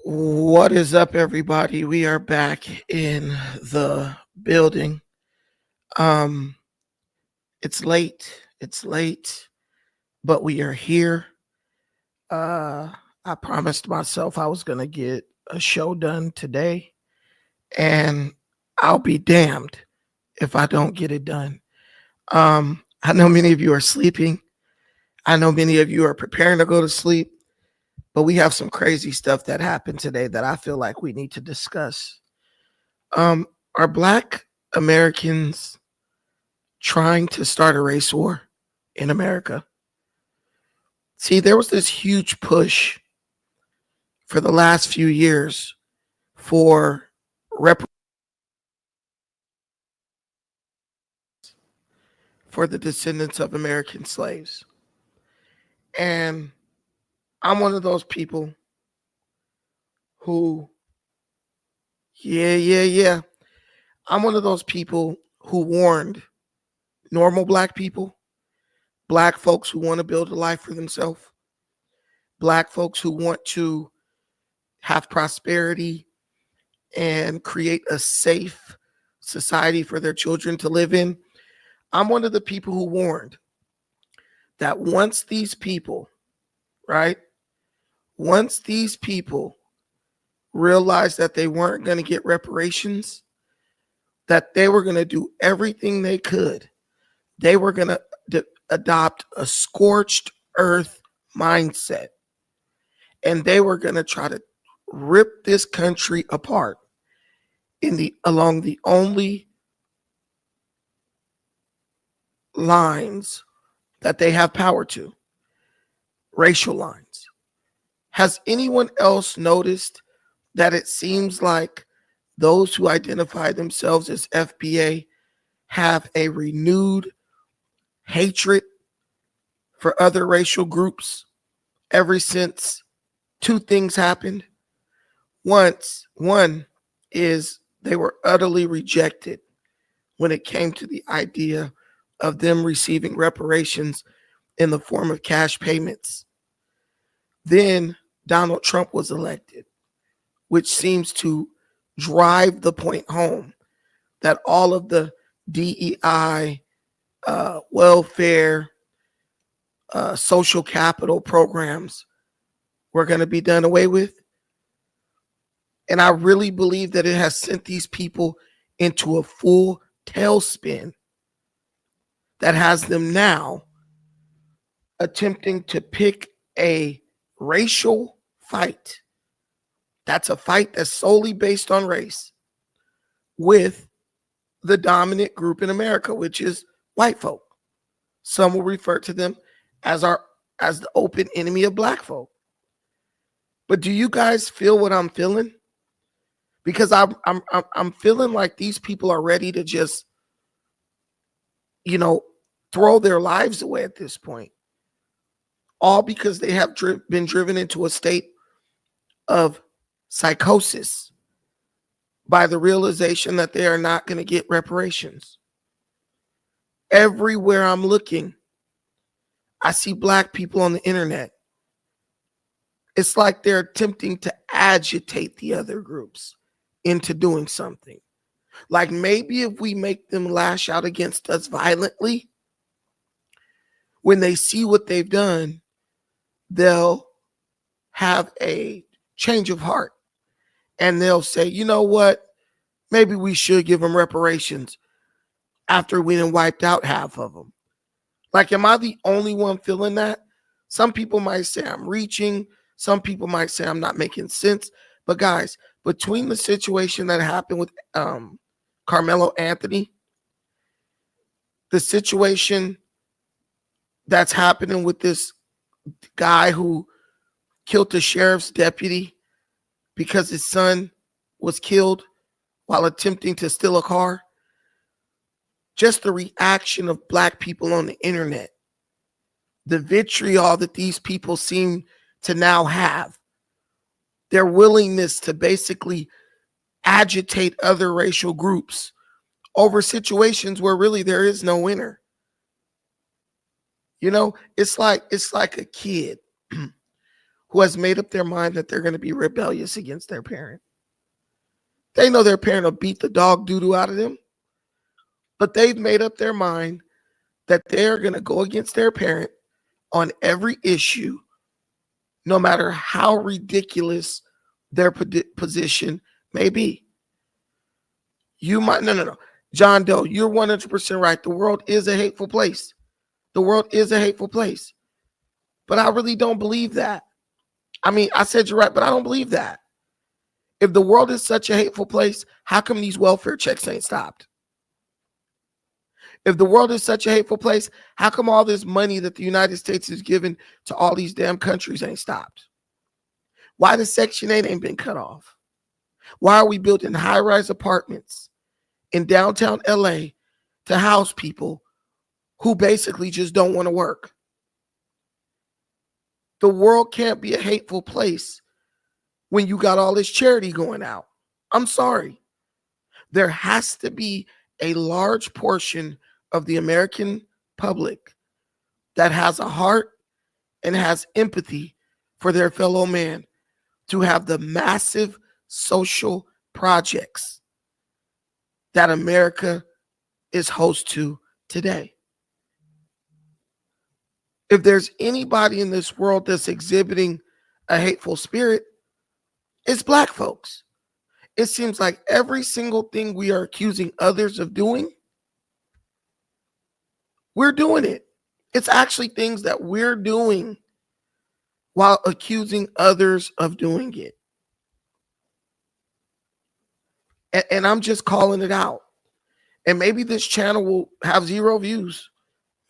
What is up, everybody? We are back in the building. Um, it's late. It's late, but we are here. I promised myself I was gonna get a show done today, and I'll be damned if I don't get it done. I know many of you are sleeping. I know many of you are preparing to go to sleep, but we have some crazy stuff that happened today that I feel like we need to discuss. Um, are Black Americans trying to start a race war in America? See, there was this huge push for the last few years for rep for the descendants of American slaves. And I'm one of those people who, yeah. I'm one of those people who warned normal Black people, Black folks who want to build a life for themselves, Black folks who want to have prosperity and create a safe society for their children to live in. I'm one of the people who warned that once these people, right, once these people realized that they weren't going to get reparations, that they were going to do everything they could. They were going to adopt a scorched earth mindset, and they were going to try to rip this country apart along the only lines that they have power to, racial lines. Has anyone else noticed that it seems like those who identify themselves as FBA have a renewed hatred for other racial groups ever since two things happened? One is they were utterly rejected when it came to the idea of them receiving reparations in the form of cash payments. Then Donald Trump was elected, which seems to drive the point home that all of the DEI, welfare, social capital programs were going to be done away with. And I really believe that it has sent these people into a full tailspin that has them now attempting to pick a racial fight. That's a fight that's solely based on race with the dominant group in America, which is white folk. Some will refer to them as the open enemy of Black folk. But do you guys feel what I'm feeling? Because I'm feeling like these people are ready to just, throw their lives away at this point, all because they have been driven into a state of psychosis by the realization that they are not going to get reparations. Everywhere I'm looking, I see Black people on the internet. It's like they're attempting to agitate the other groups into doing something. Like maybe if we make them lash out against us violently, when they see what they've done, they'll have a change of heart and they'll say, you know what, maybe we should give them reparations after we done wiped out half of them. Like, am I the only one feeling that? Some people might say I'm reaching. Some people might say I'm not making sense. But guys, between the situation that happened with Carmelo Anthony, the situation that's happening with this guy who killed the sheriff's deputy because his son was killed while attempting to steal a car, just the reaction of Black people on the internet, the vitriol that these people seem to now have, their willingness to basically agitate other racial groups over situations where really there is no winner. It's like a kid who has made up their mind that they're going to be rebellious against their parent. They know their parent will beat the dog doo-doo out of them, but they've made up their mind that they're going to go against their parent on every issue, no matter how ridiculous their position may be. You might, no. John Doe, you're 100% right. The world is a hateful place. The world is a hateful place. But I really don't believe that. I mean, I said you're right, but I don't believe that. If the world is such a hateful place, how come these welfare checks ain't stopped? If the world is such a hateful place, how come all this money that the United States is giving to all these damn countries ain't stopped? Why the Section 8 ain't been cut off? Why are we building high-rise apartments in downtown LA to house people who basically just don't want to work? The world can't be a hateful place when you got all this charity going out. I'm sorry. There has to be a large portion of the American public that has a heart and has empathy for their fellow man to have the massive social projects that America is host to today. If there's anybody in this world that's exhibiting a hateful spirit, it's Black folks. It seems like every single thing we are accusing others of doing, we're doing it. It's actually things that we're doing while accusing others of doing it. And I'm just calling it out. And maybe this channel will have 0 views.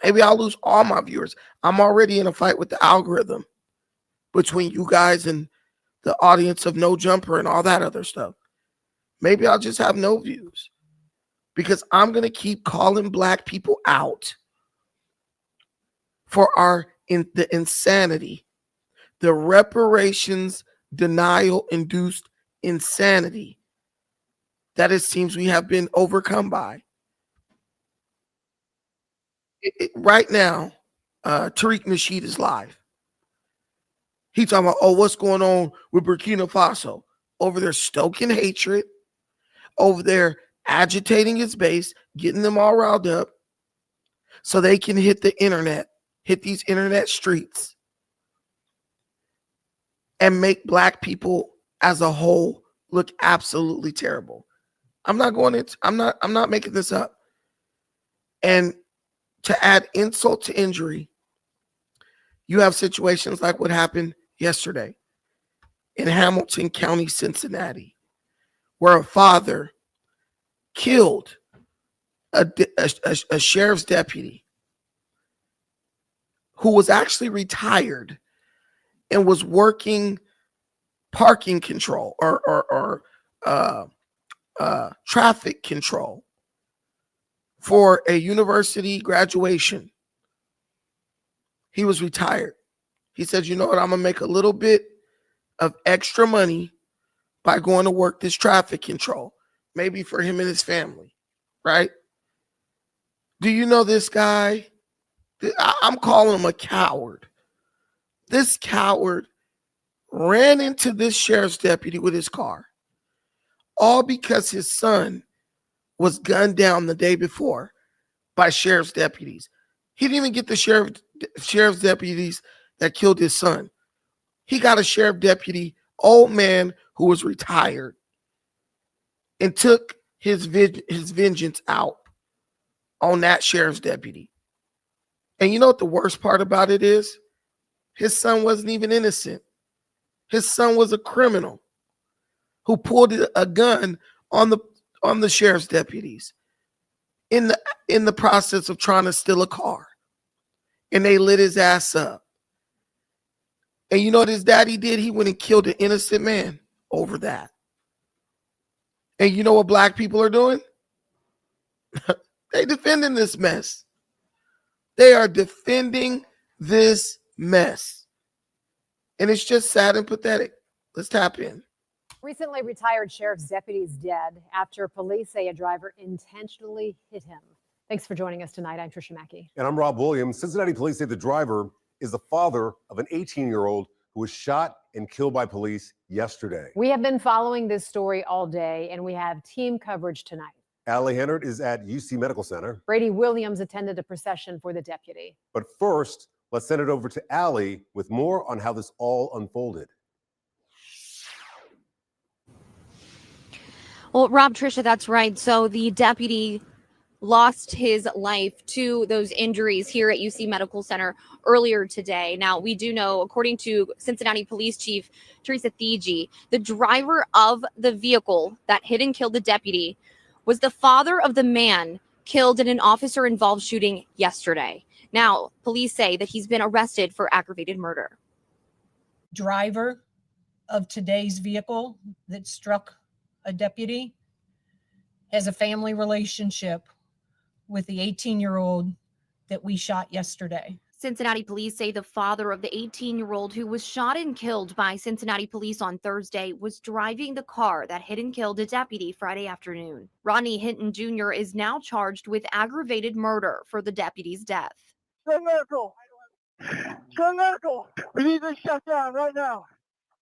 Maybe I'll lose all my viewers. I'm already in a fight with the algorithm between you guys and the audience of No Jumper and all that other stuff. Maybe I'll just have no views because I'm going to keep calling Black people out for the insanity, the reparations denial induced insanity that it seems we have been overcome by. Right now, Tariq Nasheed is live. He talking about, oh, what's going on with Burkina Faso? Over there stoking hatred, over there agitating his base, getting them all riled up so they can hit the internet, hit these internet streets and make Black people as a whole look absolutely terrible. I'm not making this up. And to add insult to injury, you have situations like what happened yesterday in Hamilton County, Cincinnati, where a father killed a sheriff's deputy who was actually retired and was working parking control or traffic control for a university graduation. He was retired. He said, you know what, I'm going to make a little bit of extra money by going to work this traffic control, maybe for him and his family, right? Do you know this guy? I'm calling him a coward. This coward ran into this sheriff's deputy with his car, all because his son was gunned down the day before by sheriff's deputies. He didn't even get the sheriff's deputies that killed his son. He got a sheriff deputy, old man who was retired, and took his vengeance out on that sheriff's deputy. And you know what the worst part about it is? His son wasn't even innocent. His son was a criminal who pulled a gun on the sheriff's deputies in the process of trying to steal a car. And they lit his ass up. And you know what his daddy did? He went and killed an innocent man over that. And you know what Black people are doing? They defending this mess. They are defending this mess. And it's just sad and pathetic. Let's tap in. Recently retired sheriff's deputy is dead after police say a driver intentionally hit him. Thanks for joining us tonight. I'm Trisha Mackey. And I'm Rob Williams. Cincinnati police say the driver is the father of an 18-year-old who was shot and killed by police yesterday. We have been following this story all day, and we have team coverage tonight. Allie Hennard is at UC Medical Center. Brady Williams attended a procession for the deputy. But first, let's send it over to Allie with more on how this all unfolded. Well, Rob, Tricia, that's right. So the deputy lost his life to those injuries here at UC Medical Center earlier today. Now, we do know, according to Cincinnati Police Chief Teresa Thigi, the driver of the vehicle that hit and killed the deputy was the father of the man killed in an officer-involved shooting yesterday. Now, police say that he's been arrested for aggravated murder. Driver of today's vehicle that struck a deputy has a family relationship with the 18-year-old that we shot yesterday. Cincinnati police say the father of the 18-year-old who was shot and killed by Cincinnati police on Thursday was driving the car that hit and killed a deputy Friday afternoon. Rodney Hinton Jr. is now charged with aggravated murder for the deputy's death. Medical. Medical. We need this shut down right now.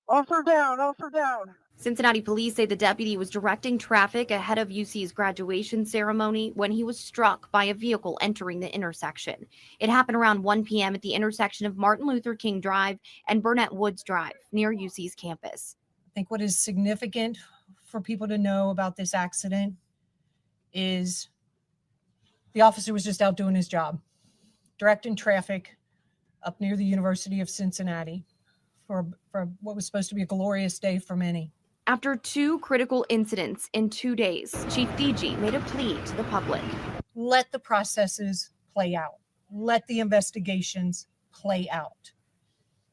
Officer down, officer down. Cincinnati police say the deputy was directing traffic ahead of UC's graduation ceremony when he was struck by a vehicle entering the intersection. It happened around 1 p.m. at the intersection of Martin Luther King Drive and Burnett Woods Drive near UC's campus. I think what is significant for people to know about this accident is the officer was just out doing his job, directing traffic up near the University of Cincinnati for what was supposed to be a glorious day for many. After two critical incidents in 2 days, Chief Thigi made a plea to the public. Let the processes play out. Let the investigations play out.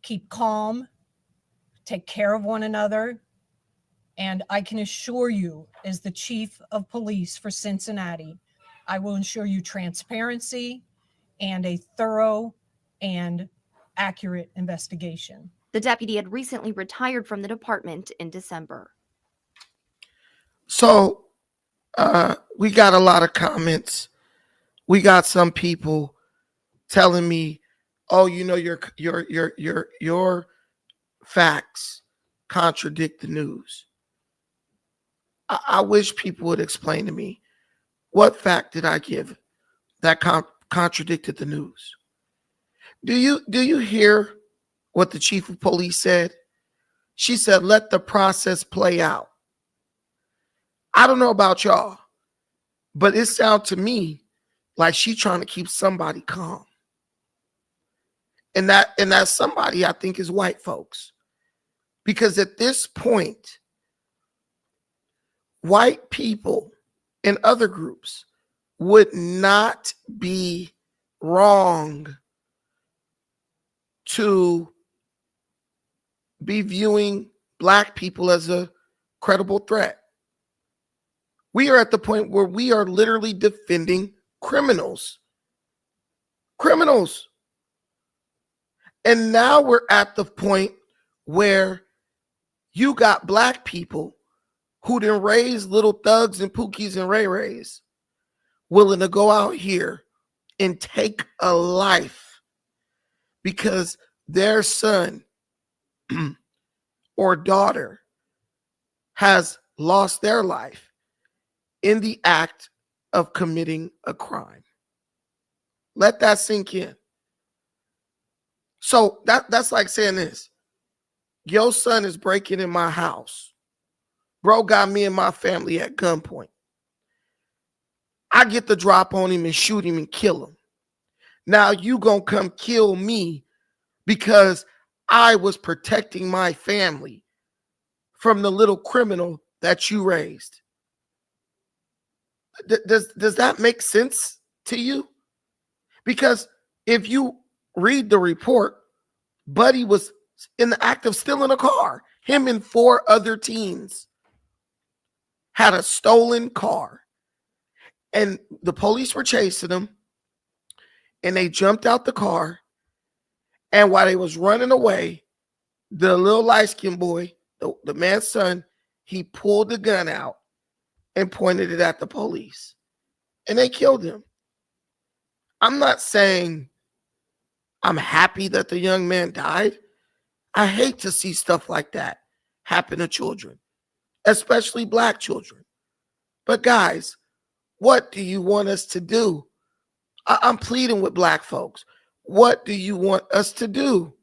Keep calm, take care of one another, and I can assure you, as the chief of police for Cincinnati, I will ensure you transparency and a thorough and accurate investigation. The deputy had recently retired from the department in December. So we got a lot of comments. We got some people telling me, "Oh, you know, your facts contradict the news." I wish people would explain to me, what fact did I give that contradicted the news? Do you hear what the chief of police said? She said, "Let the process play out." I don't know about y'all, but it sounds to me like she's trying to keep somebody calm. And that somebody, I think, is white folks. Because at this point, white people and other groups would not be wrong to be viewing Black people as a credible threat. We are at the point where we are literally defending criminals. Criminals. And now we're at the point where you got Black people who done raised little thugs and pookies and ray-rays willing to go out here and take a life because their son or daughter has lost their life in the act of committing a crime. Let that sink in. So that's like saying this: your son is breaking in my house. Bro got me and my family at gunpoint. I get the drop on him and shoot him and kill him. Now you gonna come kill me because I was protecting my family from the little criminal that you raised. Does that make sense to you? Because if you read the report, Buddy was in the act of stealing a car. Him and 4 other teens had a stolen car. And the police were chasing them. And they jumped out the car. And while they was running away, the little light-skinned boy, the man's son, he pulled the gun out and pointed it at the police. And they killed him. I'm not saying I'm happy that the young man died. I hate to see stuff like that happen to children, especially black children. But guys, what do you want us to do? I'm pleading with black folks. What do you want us to do?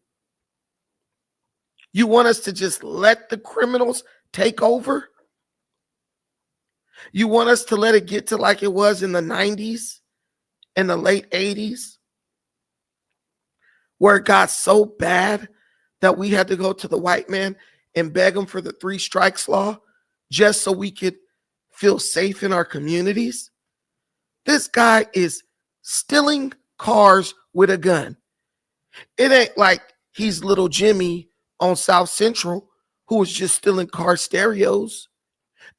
You want us to just let the criminals take over? You want us to let it get to like it was in the 90s and the late 80s, where it got so bad that we had to go to the white man and beg him for the 3 strikes law just so we could feel safe in our communities? This guy is stealing cars with a gun. It ain't like he's little Jimmy on South Central who was just stealing car stereos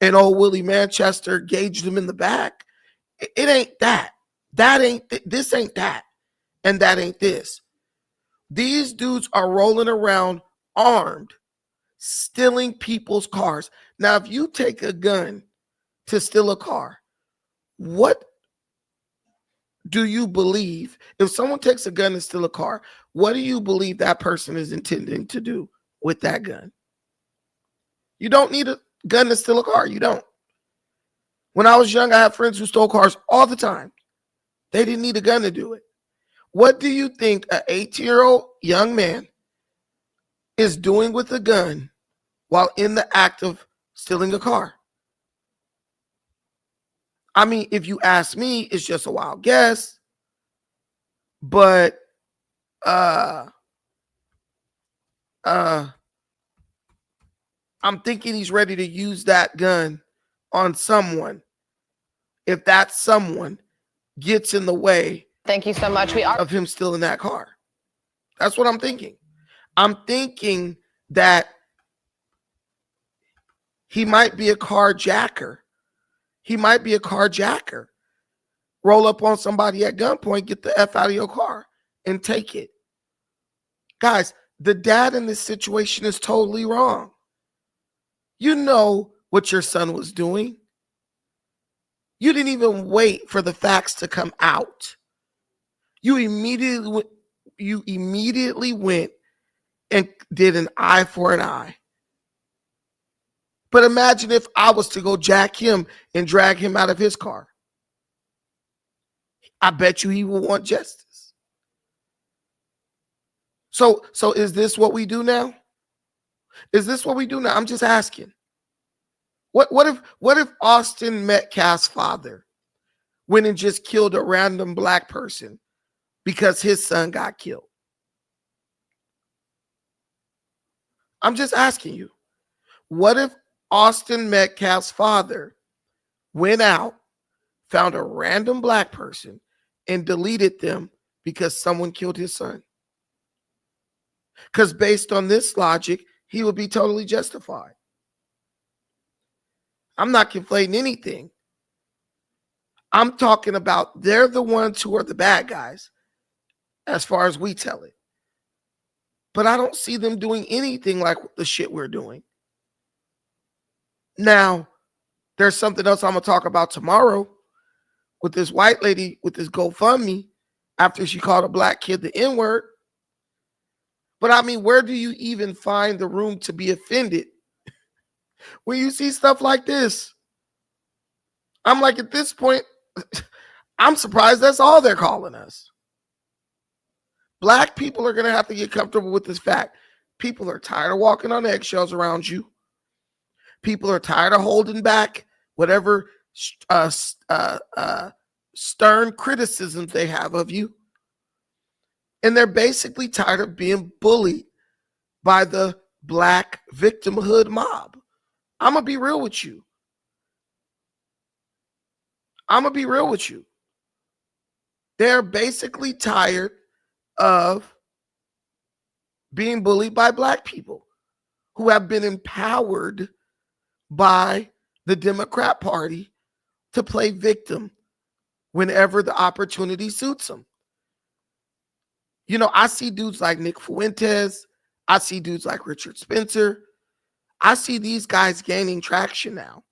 and old Willie Manchester gauged him in the back. It ain't that. This ain't that. And that ain't this. These dudes are rolling around armed, stealing people's cars. Now, if you take a gun to steal a car, what do you believe? If someone takes a gun to steal a car, what do you believe that person is intending to do with that gun? You don't need a gun to steal a car. You don't. When I was young, I had friends who stole cars all the time. They didn't need a gun to do it. What do you think an 18-year-old young man is doing with a gun while in the act of stealing a car? I mean, if you ask me, it's just a wild guess. But I'm thinking he's ready to use that gun on someone if that someone gets in the way. Thank you so much. Of him stealing that car. That's what I'm thinking. I'm thinking that he might be a carjacker. He might be a carjacker. Roll up on somebody at gunpoint, get the F out of your car and take it. Guys, the dad in this situation is totally wrong. You know what your son was doing. You didn't even wait for the facts to come out. You immediately went and did an eye for an eye. But imagine if I was to go jack him and drag him out of his car. I bet you he will want justice. So is this what we do now? Is this what we do now? I'm just asking. What if Austin Metcalf's father went and just killed a random black person because his son got killed? I'm just asking you. What if Austin Metcalf's father went out, found a random black person, and deleted them because someone killed his son? Because based on this logic, he would be totally justified. I'm not conflating anything. I'm talking about they're the ones who are the bad guys, as far as we tell it. But I don't see them doing anything like the shit we're doing. Now, there's something else I'm going to talk about tomorrow with this white lady with this GoFundMe after she called a black kid the N-word. But I mean, where do you even find the room to be offended when you see stuff like this? I'm like, at this point, I'm surprised that's all they're calling us. Black people are going to have to get comfortable with this fact. People are tired of walking on eggshells around you. People are tired of holding back whatever stern criticisms they have of you. And they're basically tired of being bullied by the black victimhood mob. I'm going to be real with you. They're basically tired of being bullied by black people who have been empowered by the Democrat Party to play victim whenever the opportunity suits them. You know, I see dudes like Nick Fuentes. I see dudes like Richard Spencer. I see these guys gaining traction now.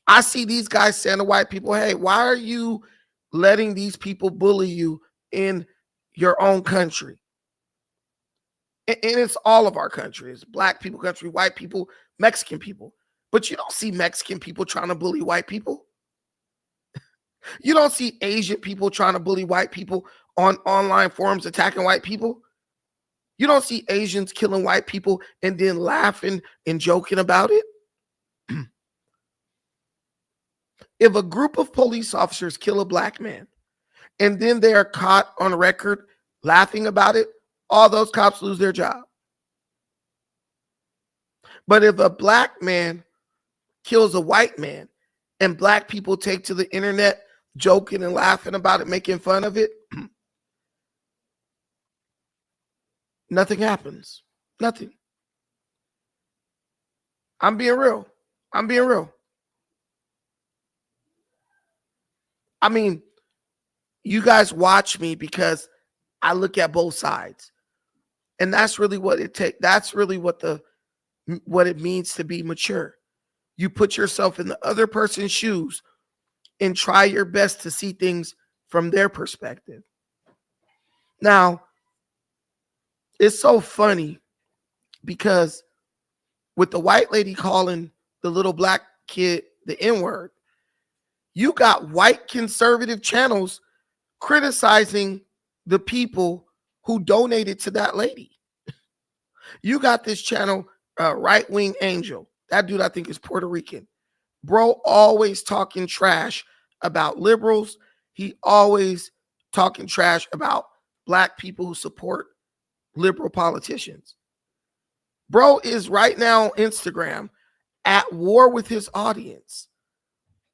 I see these guys saying to white people, hey, why are you letting these people bully you in your own country? And it's all of our countries, black people country, white people, Mexican people. But you don't see Mexican people trying to bully white people. You don't see Asian people trying to bully white people on online forums, attacking white people. You don't see Asians killing white people and then laughing and joking about it. If a group of police officers kill a black man and then they are caught on record laughing about it, all those cops lose their job. But if a black man kills a white man and black people take to the internet joking and laughing about it, making fun of it, nothing happens. Nothing. I'm being real. I'm being real. I mean, you guys watch me because I look at both sides. And that's really what it takes. That's really what it means to be mature. You put yourself in the other person's shoes and try your best to see things from their perspective. Now, it's so funny because with the white lady calling the little black kid the N-word, you got white conservative channels criticizing the people who donated to that lady. You got this channel, Right Wing Angel. That dude, I think, is Puerto Rican. Bro always talking trash about liberals. He always talking trash about black people who support liberal politicians. Bro is right now on Instagram at war with his audience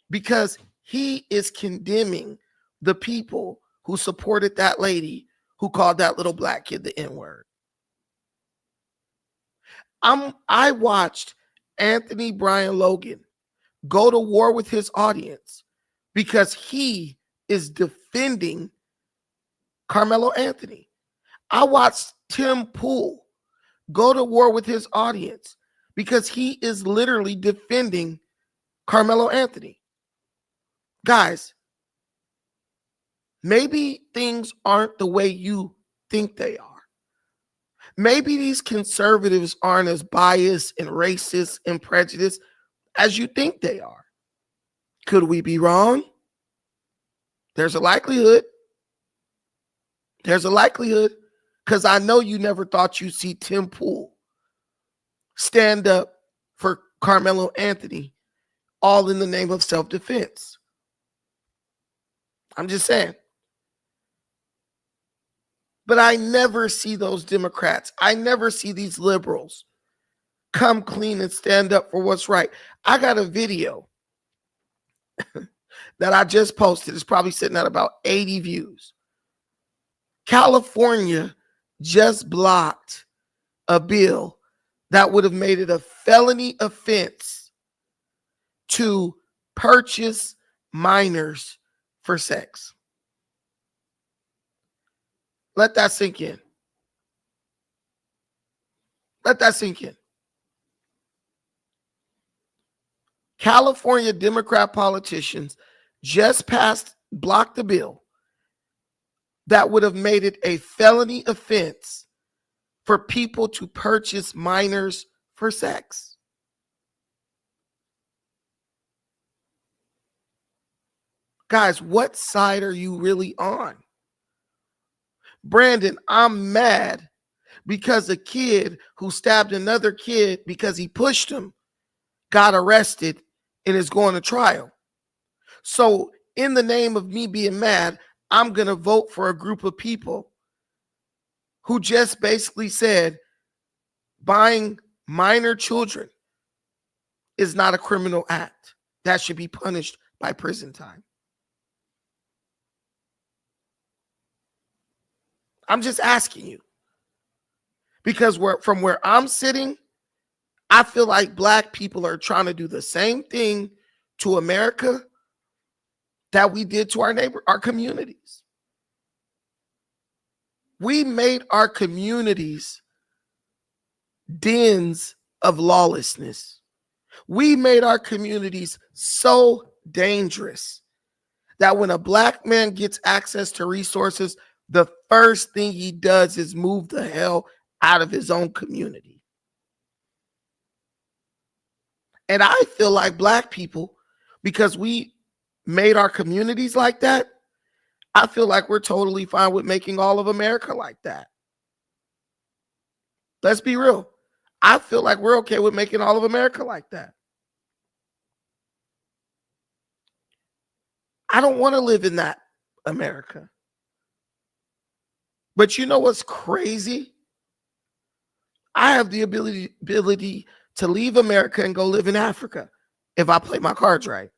because he is condemning the people who supported that lady who called that little black kid the N-word. I watched Anthony Brian Logan go to war with his audience because he is defending Carmelo Anthony. I watched Tim Pool go to war with his audience because he is literally defending Carmelo Anthony. Guys, maybe things aren't the way you think they are. Maybe these conservatives aren't as biased and racist and prejudiced as you think they are. Could we be wrong? There's a likelihood. There's a likelihood, because I know you never thought you'd see Tim Pool stand up for Carmelo Anthony, all in the name of self-defense. I'm just saying. But I never see those Democrats. I never see these liberals come clean and stand up for what's right. I got a video that I just posted. It's probably sitting at about 80 views. California just blocked a bill that would have made it a felony offense to purchase minors for sex. Let that sink in. Let that sink in. California Democrat politicians just blocked the bill that would have made it a felony offense for people to purchase minors for sex. Guys, what side are you really on? Brandon, I'm mad because a kid who stabbed another kid because he pushed him got arrested and is going to trial. So in the name of me being mad, I'm going to vote for a group of people who just basically said buying minor children is not a criminal act. That should be punished by prison time. I'm just asking you. Because from where I'm sitting, I feel like black people are trying to do the same thing to America that we did to our communities. We made our communities dens of lawlessness. We made our communities so dangerous that when a black man gets access to resources, the first thing he does is move the hell out of his own community. And I feel like black people, because we made our communities like that, I feel like we're totally fine with making all of America like that. Let's be real. I feel like we're okay with making all of America like that. I don't want to live in that America. But you know what's crazy? I have the ability to leave America and go live in Africa if I play my cards right.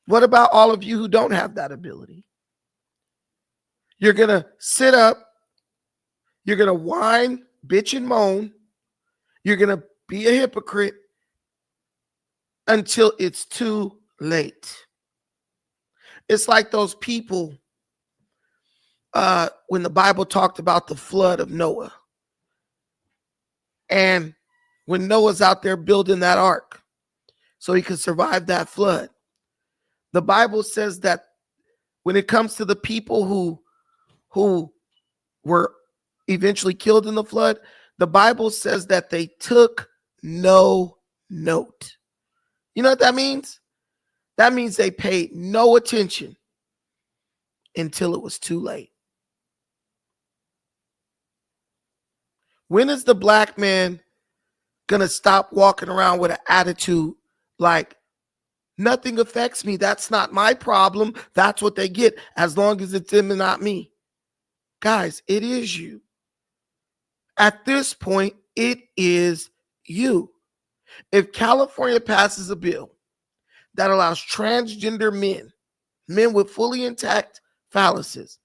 What about all of you who don't have that ability? You're going to sit up, you're going to whine, bitch, and moan. You're going to be a hypocrite until it's too late. It's like those people when the Bible talked about the flood of Noah. And when Noah's out there building that ark so he could survive that flood, the Bible says that when it comes to the people who were eventually killed in the flood, the Bible says that they took no note. You know what that means? That means they paid no attention until it was too late. When is the black man gonna stop walking around with an attitude like nothing affects me? That's not my problem. That's what they get as long as it's them and not me. Guys, it is you. At this point, it is you. If California passes a bill that allows transgender men with fully intact phalluses,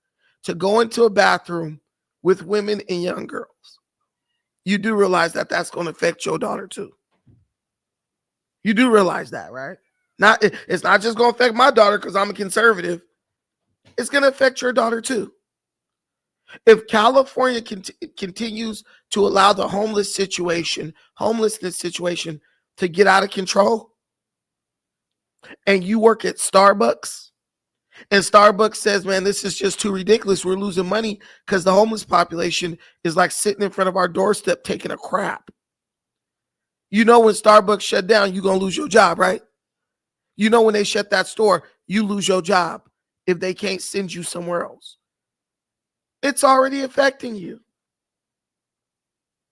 to go into a bathroom with women and young girls, you do realize that that's going to affect your daughter too. You do realize that, right? It's not just going to affect my daughter because I'm a conservative. It's going to affect your daughter too. If California continues to allow the homelessness situation to get out of control, and you work at Starbucks, and Starbucks says, man, this is just too ridiculous. We're losing money because the homeless population is like sitting in front of our doorstep taking a crap. You know, when Starbucks shut down, you're going to lose your job, right? You know, when they shut that store, you lose your job if they can't send you somewhere else. It's already affecting you.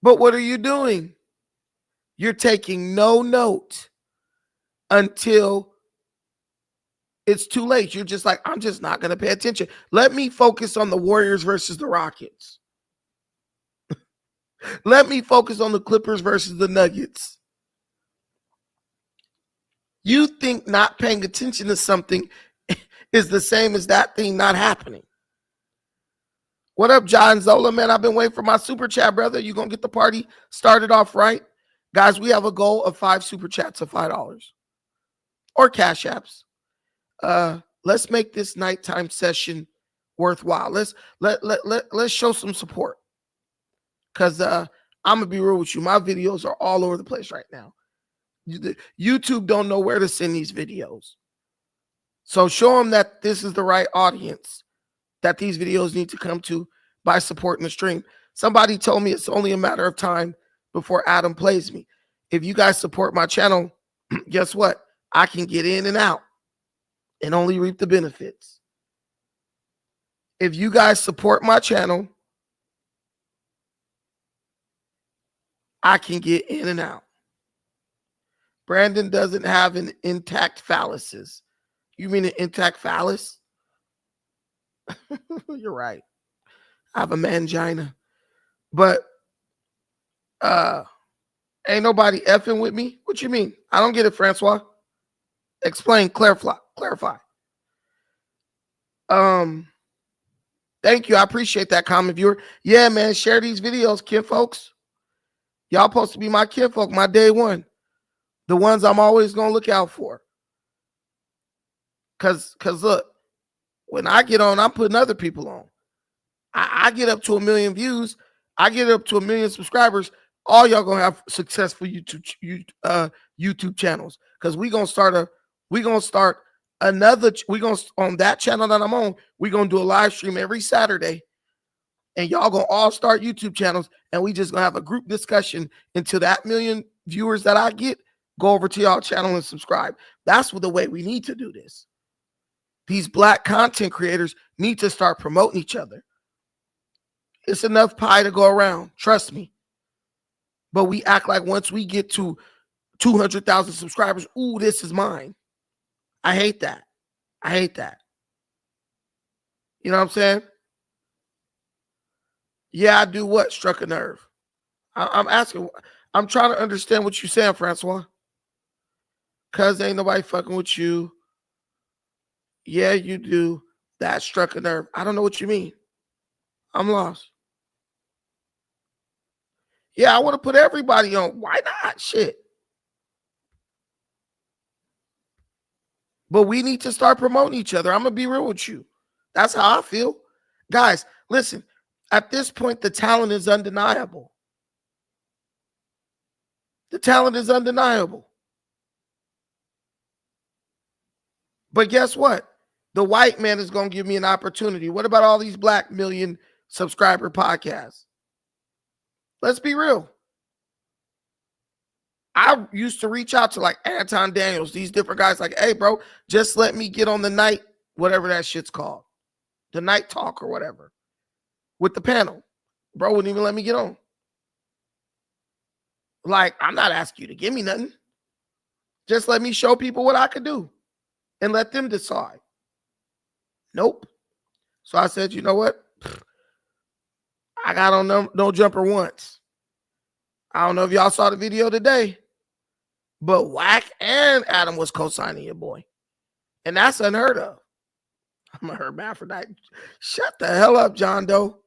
But what are you doing? You're taking no note until it's too late. You're just like, I'm just not going to pay attention. Let me focus on the Warriors versus the Rockets. Let me focus on the Clippers versus the Nuggets. You think not paying attention to something is the same as that thing not happening. What up, John Zola, man? I've been waiting for my super chat, brother. You going to get the party started off right? Guys, we have a goal of 5 super chats of $5 or cash apps. Let's make this nighttime session worthwhile. Let's show some support. Because I'm going to be real with you. My videos are all over the place right now. YouTube don't know where to send these videos. So show them that this is the right audience that these videos need to come to by supporting the stream. Somebody told me it's only a matter of time before Adam plays me. If you guys support my channel, guess what? I can get in and out and only reap the benefits. If you guys support my channel, I can get in and out. Brandon doesn't have an intact phalluses. You mean an intact phallus? You're right. I have a mangina. But ain't nobody effing with me. What you mean? I don't get it, Francois. Explain, clarify. Thank you. I appreciate that comment, viewer. Yeah, man, share these videos, kinfolks. Y'all supposed to be my kinfolk, my day one. The ones I'm always gonna look out for. Cause look, when I get on, I'm putting other people on. I get up to 1 million views. I get up to 1 million subscribers. All y'all gonna have successful YouTube channels. Cause we gonna start another. We gonna on that channel that I'm on. We gonna do a live stream every Saturday, and y'all gonna all start YouTube channels, and we just gonna have a group discussion until that million viewers that I get go over to y'all channel and subscribe. That's the way we need to do this. These black content creators need to start promoting each other. It's enough pie to go around, trust me. But we act like once we get to 200,000 subscribers, ooh, this is mine. I hate that. I hate that. You know what I'm saying? Yeah, I do what? Struck a nerve. I'm asking. I'm trying to understand what you're saying, Francois. Cause ain't nobody fucking with you. Yeah, you do. That struck a nerve. I don't know what you mean. I'm lost. Yeah, I want to put everybody on. Why not? Shit. But we need to start promoting each other. I'm going to be real with you. That's how I feel. Guys, listen. At this point, the talent is undeniable. The talent is undeniable. But guess what? The white man is going to give me an opportunity. What about all these black million subscriber podcasts? Let's be real. I used to reach out to like Anton Daniels, these different guys like, hey, bro, just let me get on the night, whatever that shit's called, the night talk or whatever, with the panel. Bro wouldn't even let me get on. Like, I'm not asking you to give me nothing. Just let me show people what I could do and let them decide. Nope. So I said, you know what? I got on no jumper once. I don't know if y'all saw the video today, but Wack and Adam was co-signing your boy. And that's unheard of. I'm a hermaphrodite. Shut the hell up, John Doe.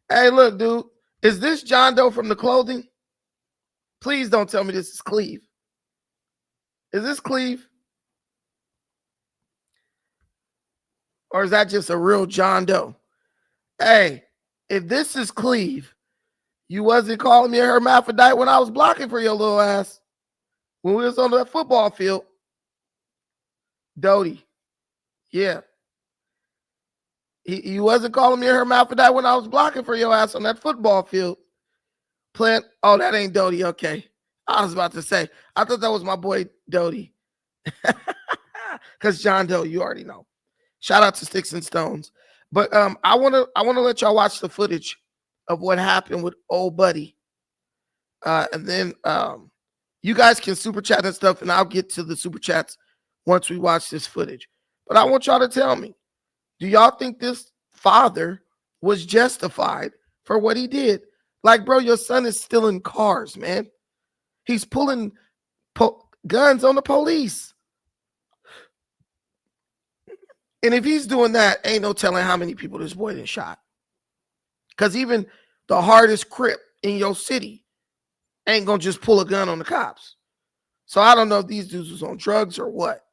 Hey, look, dude. Is this John Doe from the clothing? Please don't tell me this is Cleve. Is this Cleve? Or is that just a real John Doe? Hey, if this is Cleve, you wasn't calling me a hermaphrodite when I was blocking for your little ass. When we was on that football field. Doty. Yeah. He wasn't calling me a hermaphrodite when I was blocking for your ass on that football field. Plant. Oh, that ain't Doty. Okay. I was about to say, I thought that was my boy Doty. Because John Doe, you already know. Shout out to Sticks and Stones. But I wanna let y'all watch the footage of what happened with old buddy. And then you guys can super chat and stuff, and I'll get to the super chats once we watch this footage. But I want y'all to tell me, do y'all think this father was justified for what he did? Like, bro, your son is stealing cars, man. He's pulling guns on the police. And if he's doing that, ain't no telling how many people this boy done shot. Because even the hardest crip in your city ain't going to just pull a gun on the cops. So I don't know if these dudes was on drugs or what.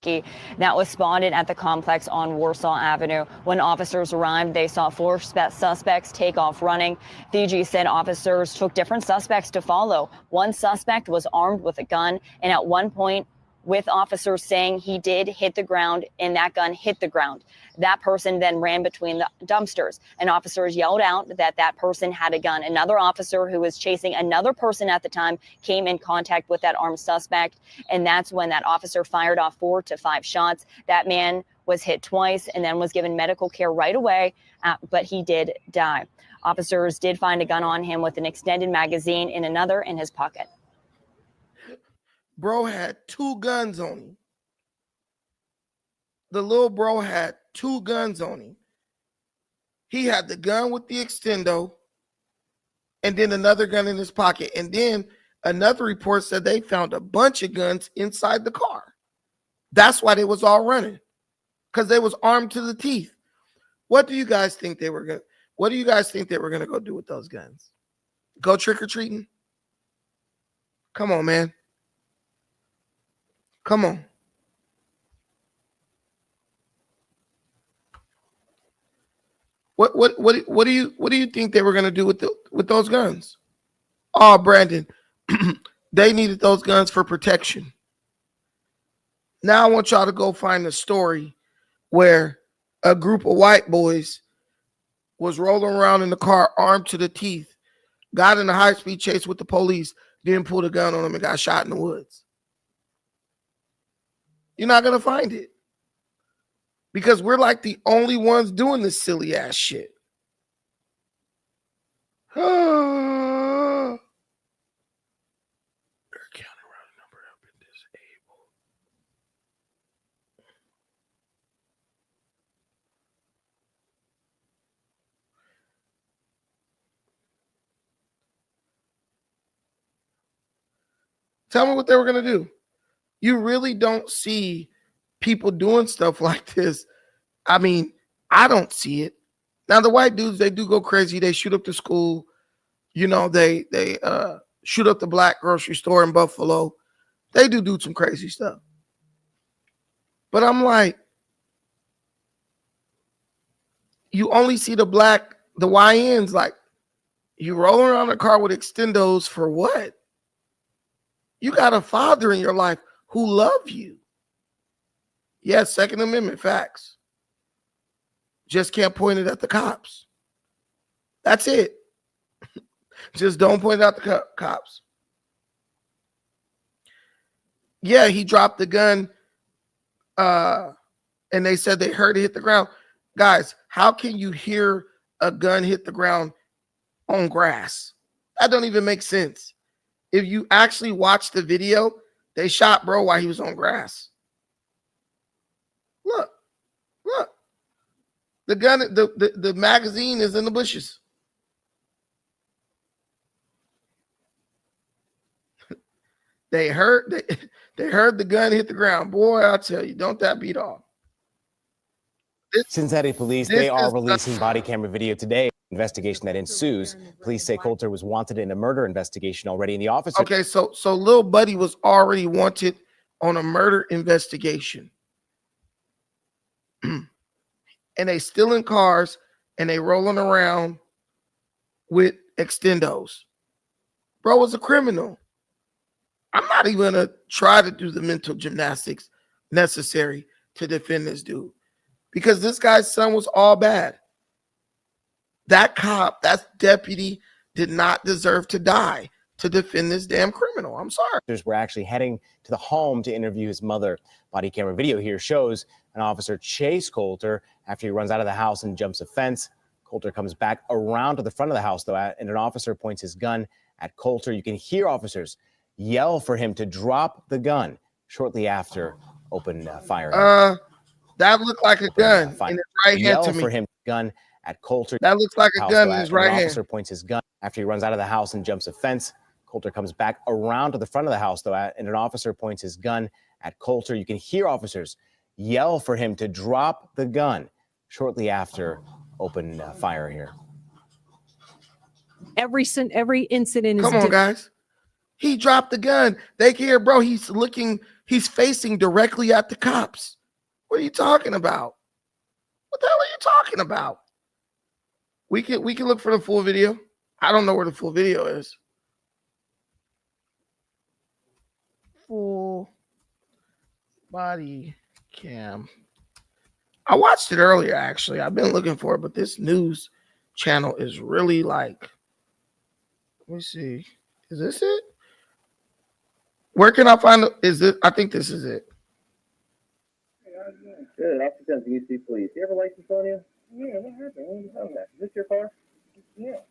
That was spotted at the complex on Warsaw Avenue. When officers arrived, they saw 4 suspects take off running. DG said officers took different suspects to follow. One suspect was armed with a gun, and at one point, with officers saying he did hit the ground and that gun hit the ground. That person then ran between the dumpsters, and officers yelled out that that person had a gun. Another officer who was chasing another person at the time came in contact with that armed suspect, and that's when that officer fired off 4 to 5 shots. That man was hit twice and then was given medical care right away, but he did die. Officers did find a gun on him with an extended magazine in another in his pocket. Bro had 2 guns on him. The little bro had 2 guns on him. He had the gun with the extendo and then another gun in his pocket. And then another report said they found a bunch of guns inside the car. That's why they was all running, because they was armed to the teeth. What do you guys think they were going to go do with those guns? Go trick-or-treating? Come on, man. Come on. What do you think they were gonna do with those guns? Oh, Brandon, they needed those guns for protection. Now I want y'all to go find a story where a group of white boys was rolling around in the car armed to the teeth, got in a high-speed chase with the police, then pulled a gun on him and got shot in the woods. You're not going to find it. Because we're like the only ones doing this silly ass shit. Tell me what they were going to do. You really don't see people doing stuff like this. I mean, I don't see it. Now, the white dudes, they do go crazy. They shoot up the school. You know, they shoot up the black grocery store in Buffalo. They do some crazy stuff. But I'm like, you only see the YNs, like, you rolling around in a car with extendos for what? You got a father in your life who love you. Yes, Second Amendment facts. Just can't point it at the cops. That's it. Just don't point it at the cops. Yeah, he dropped the gun, and they said they heard it hit the ground. Guys, how can you hear a gun hit the ground on grass? That don't even make sense. If you actually watch the video, they shot bro while he was on grass. Look. The gun, the magazine is in the bushes. They heard the gun hit the ground. Boy, I'll tell you, don't that beat off. Cincinnati police, they are releasing body camera video today. Investigation that ensues. Police say Coulter was wanted in a murder investigation already, and the officer. Okay, so Lil Buddy was already wanted on a murder investigation. And they still in cars and they rolling around with extendos. Bro was a criminal. I'm not even gonna try to do the mental gymnastics necessary to defend this dude, because this guy's son was all bad. That cop, that deputy did not deserve to die to defend this damn criminal. I'm sorry. We're actually heading to the home to interview his mother. Body camera video here shows an officer chase Coulter after he runs out of the house and jumps a fence. Coulter comes back around to the front of the house, though, and an officer points his gun at Coulter. You can hear officers yell for him to drop the gun. Shortly after, open fire. That looked like a gun in his right hand to me. For him, gun at Coulter. That looks like a gun in his right hand. An officer points his gun after he runs out of the house and jumps a fence. Coulter comes back around to the front of the house, though, and an officer points his gun at Coulter. You can hear officers yell for him to drop the gun. Shortly after, open fire here. Every incident is. Come on, guys. He dropped the gun. They can hear, bro. He's facing directly at the cops. What are you talking about? What the hell are you talking about? We can look for the full video. I don't know where the full video is. Full body cam. I watched it earlier, actually. I've been looking for it, but this news channel is really like, let me see. Is this it? Where can I find it? Is it? I think this is it. Good. Officer UC Police. You have a license on you? Yeah, what happened? What was okay. Is this your car? Yeah.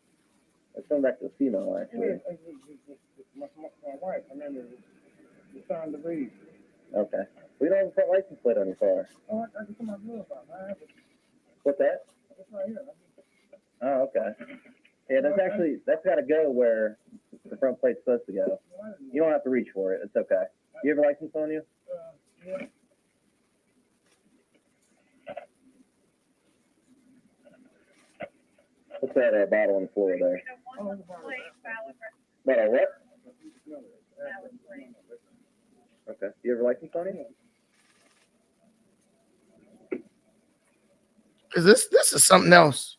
Let's come back to the female, actually. Yeah, my wife. I remember the sign to read. Okay. We don't have a front license plate on your car. Oh, I can put my glove on. What's that? It's right here. Oh, okay. Yeah, that's got to go where the front plate's supposed to go. You don't have to reach for it. It's okay. You have a license on you? Yeah. What's that bottle on the floor there? Bottle what? Okay. You have a license on you? Is this is something else?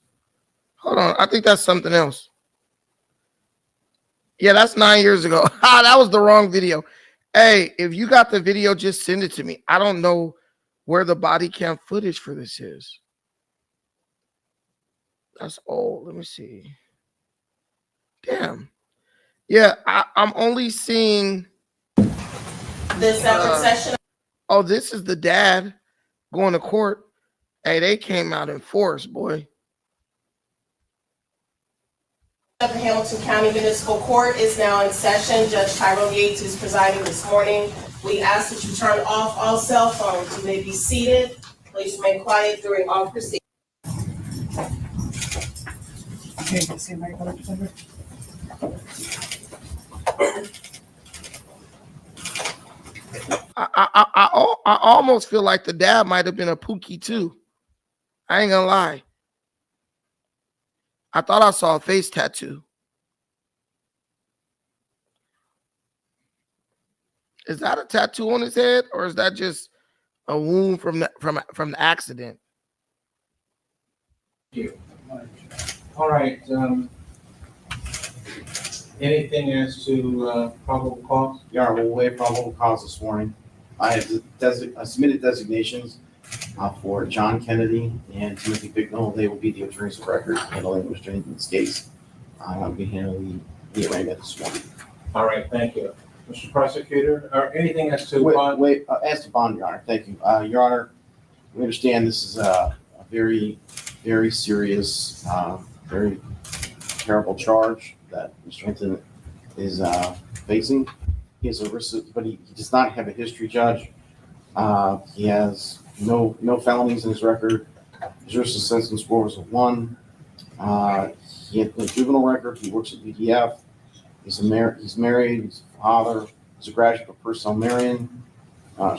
Hold on. I think that's something else. Yeah, that's 9 years ago. That was the wrong video. Hey, if you got the video, just send it to me. I don't know where the body cam footage for this is. That's old. Let me see. Damn. Yeah, I'm only seeing this separate session. Oh, this is the dad going to court. Hey, they came out in force, boy. The Hamilton County Municipal Court is now in session. Judge Tyrone Yates is presiding this morning. We ask that you turn off all cell phones. You may be seated. Please remain quiet during all proceedings. I almost feel like the dad might have been a Pookie too. I ain't gonna lie. I thought I saw a face tattoo. Is that a tattoo on his head, or is that just a wound from the accident? Thank you. All right. Anything as to probable cause? Your Honor, we'll waive probable cause this morning. I have submitted designations for John Kennedy and Timothy Bignell. They will be the attorneys of record handling Mr. Hinton's case. I'll be handling the arraignment this morning. All right, thank you. Mr. Prosecutor, or anything as to as to bond, Your Honor. Thank you. Your Honor, we understand this is a very, very serious, very terrible charge that Mr. Hinton is facing. He has a risk, but he does not have a history, Judge. He has no felonies in his record. His risk assessment score was a 1. He had a juvenile record. He works at BDF. He's married. He's a father. He's a graduate of Purcell Marion. I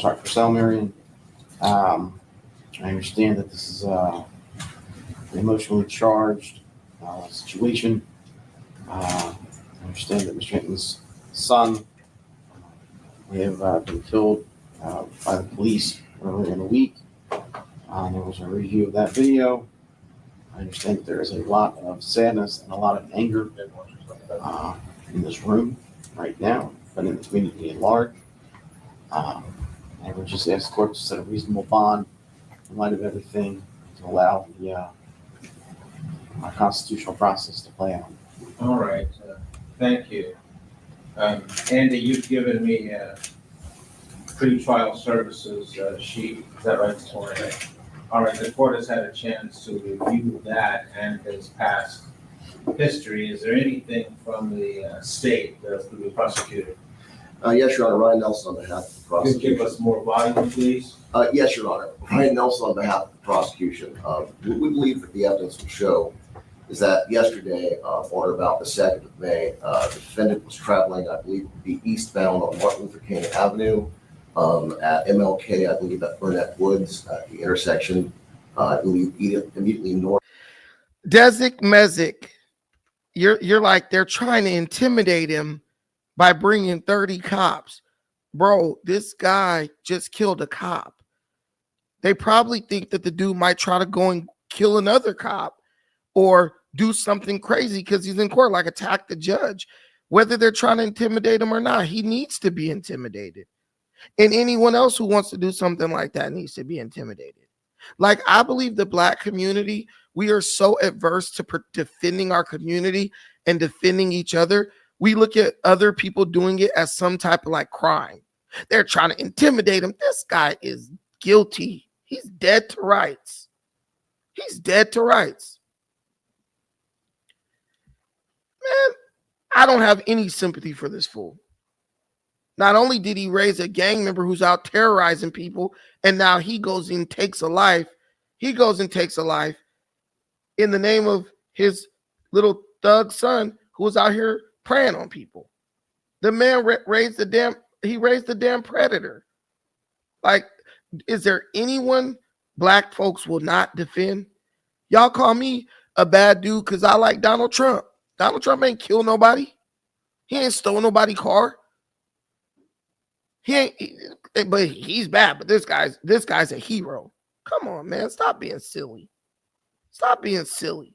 understand that this is an emotionally charged situation. I understand that Mr. Hinton's son may have been killed by the police earlier in the week. There was a review of that video. I understand that there is a lot of sadness and a lot of anger in this room right now, but in the community at large. I would just ask the court to set a reasonable bond in light of everything to allow the constitutional process to play out. all right, thank you. Andy, you've given me a pre-trial services sheet. Is that right this morning? All right, the court has had a chance to review that and his past history. Is there anything from the state that could be prosecuted? Yes, Your Honor. Ryan Nelson on behalf of the Could you prosecution. give us more volume, please? Yes, Your Honor. Ryan Nelson on behalf of the prosecution. What we believe that the evidence will show is that yesterday, on or about the 2nd of May, the defendant was traveling, I believe, to be eastbound on Martin Luther King Avenue at MLK, I believe, at Burnett Woods at the intersection, I believe, immediately north. Desic Mezic, you're like they're trying to intimidate him by bringing 30 cops. Bro, this guy just killed a cop. They probably think that the dude might try to go and kill another cop or do something crazy because he's in court, like attack the judge. Whether they're trying to intimidate him or not, he needs to be intimidated. And anyone else who wants to do something like that needs to be intimidated. Like, I believe the Black community, we are so averse to defending our community and defending each other. We look at other people doing it as some type of like crime. They're trying to intimidate him. This guy is guilty. He's dead to rights. He's dead to rights. Man, I don't have any sympathy for this fool. Not only did he raise a gang member who's out terrorizing people, and now he goes and takes a life. He goes and takes a life in the name of his little thug son who was out here preying on people. The man raised the damn predator. Like, is there anyone Black folks will not defend? Y'all call me a bad dude because I like Donald Trump. Donald Trump ain't killed nobody. He ain't stole nobody's car. But he's bad. But this guy's a hero. Come on, man. Stop being silly. Stop being silly.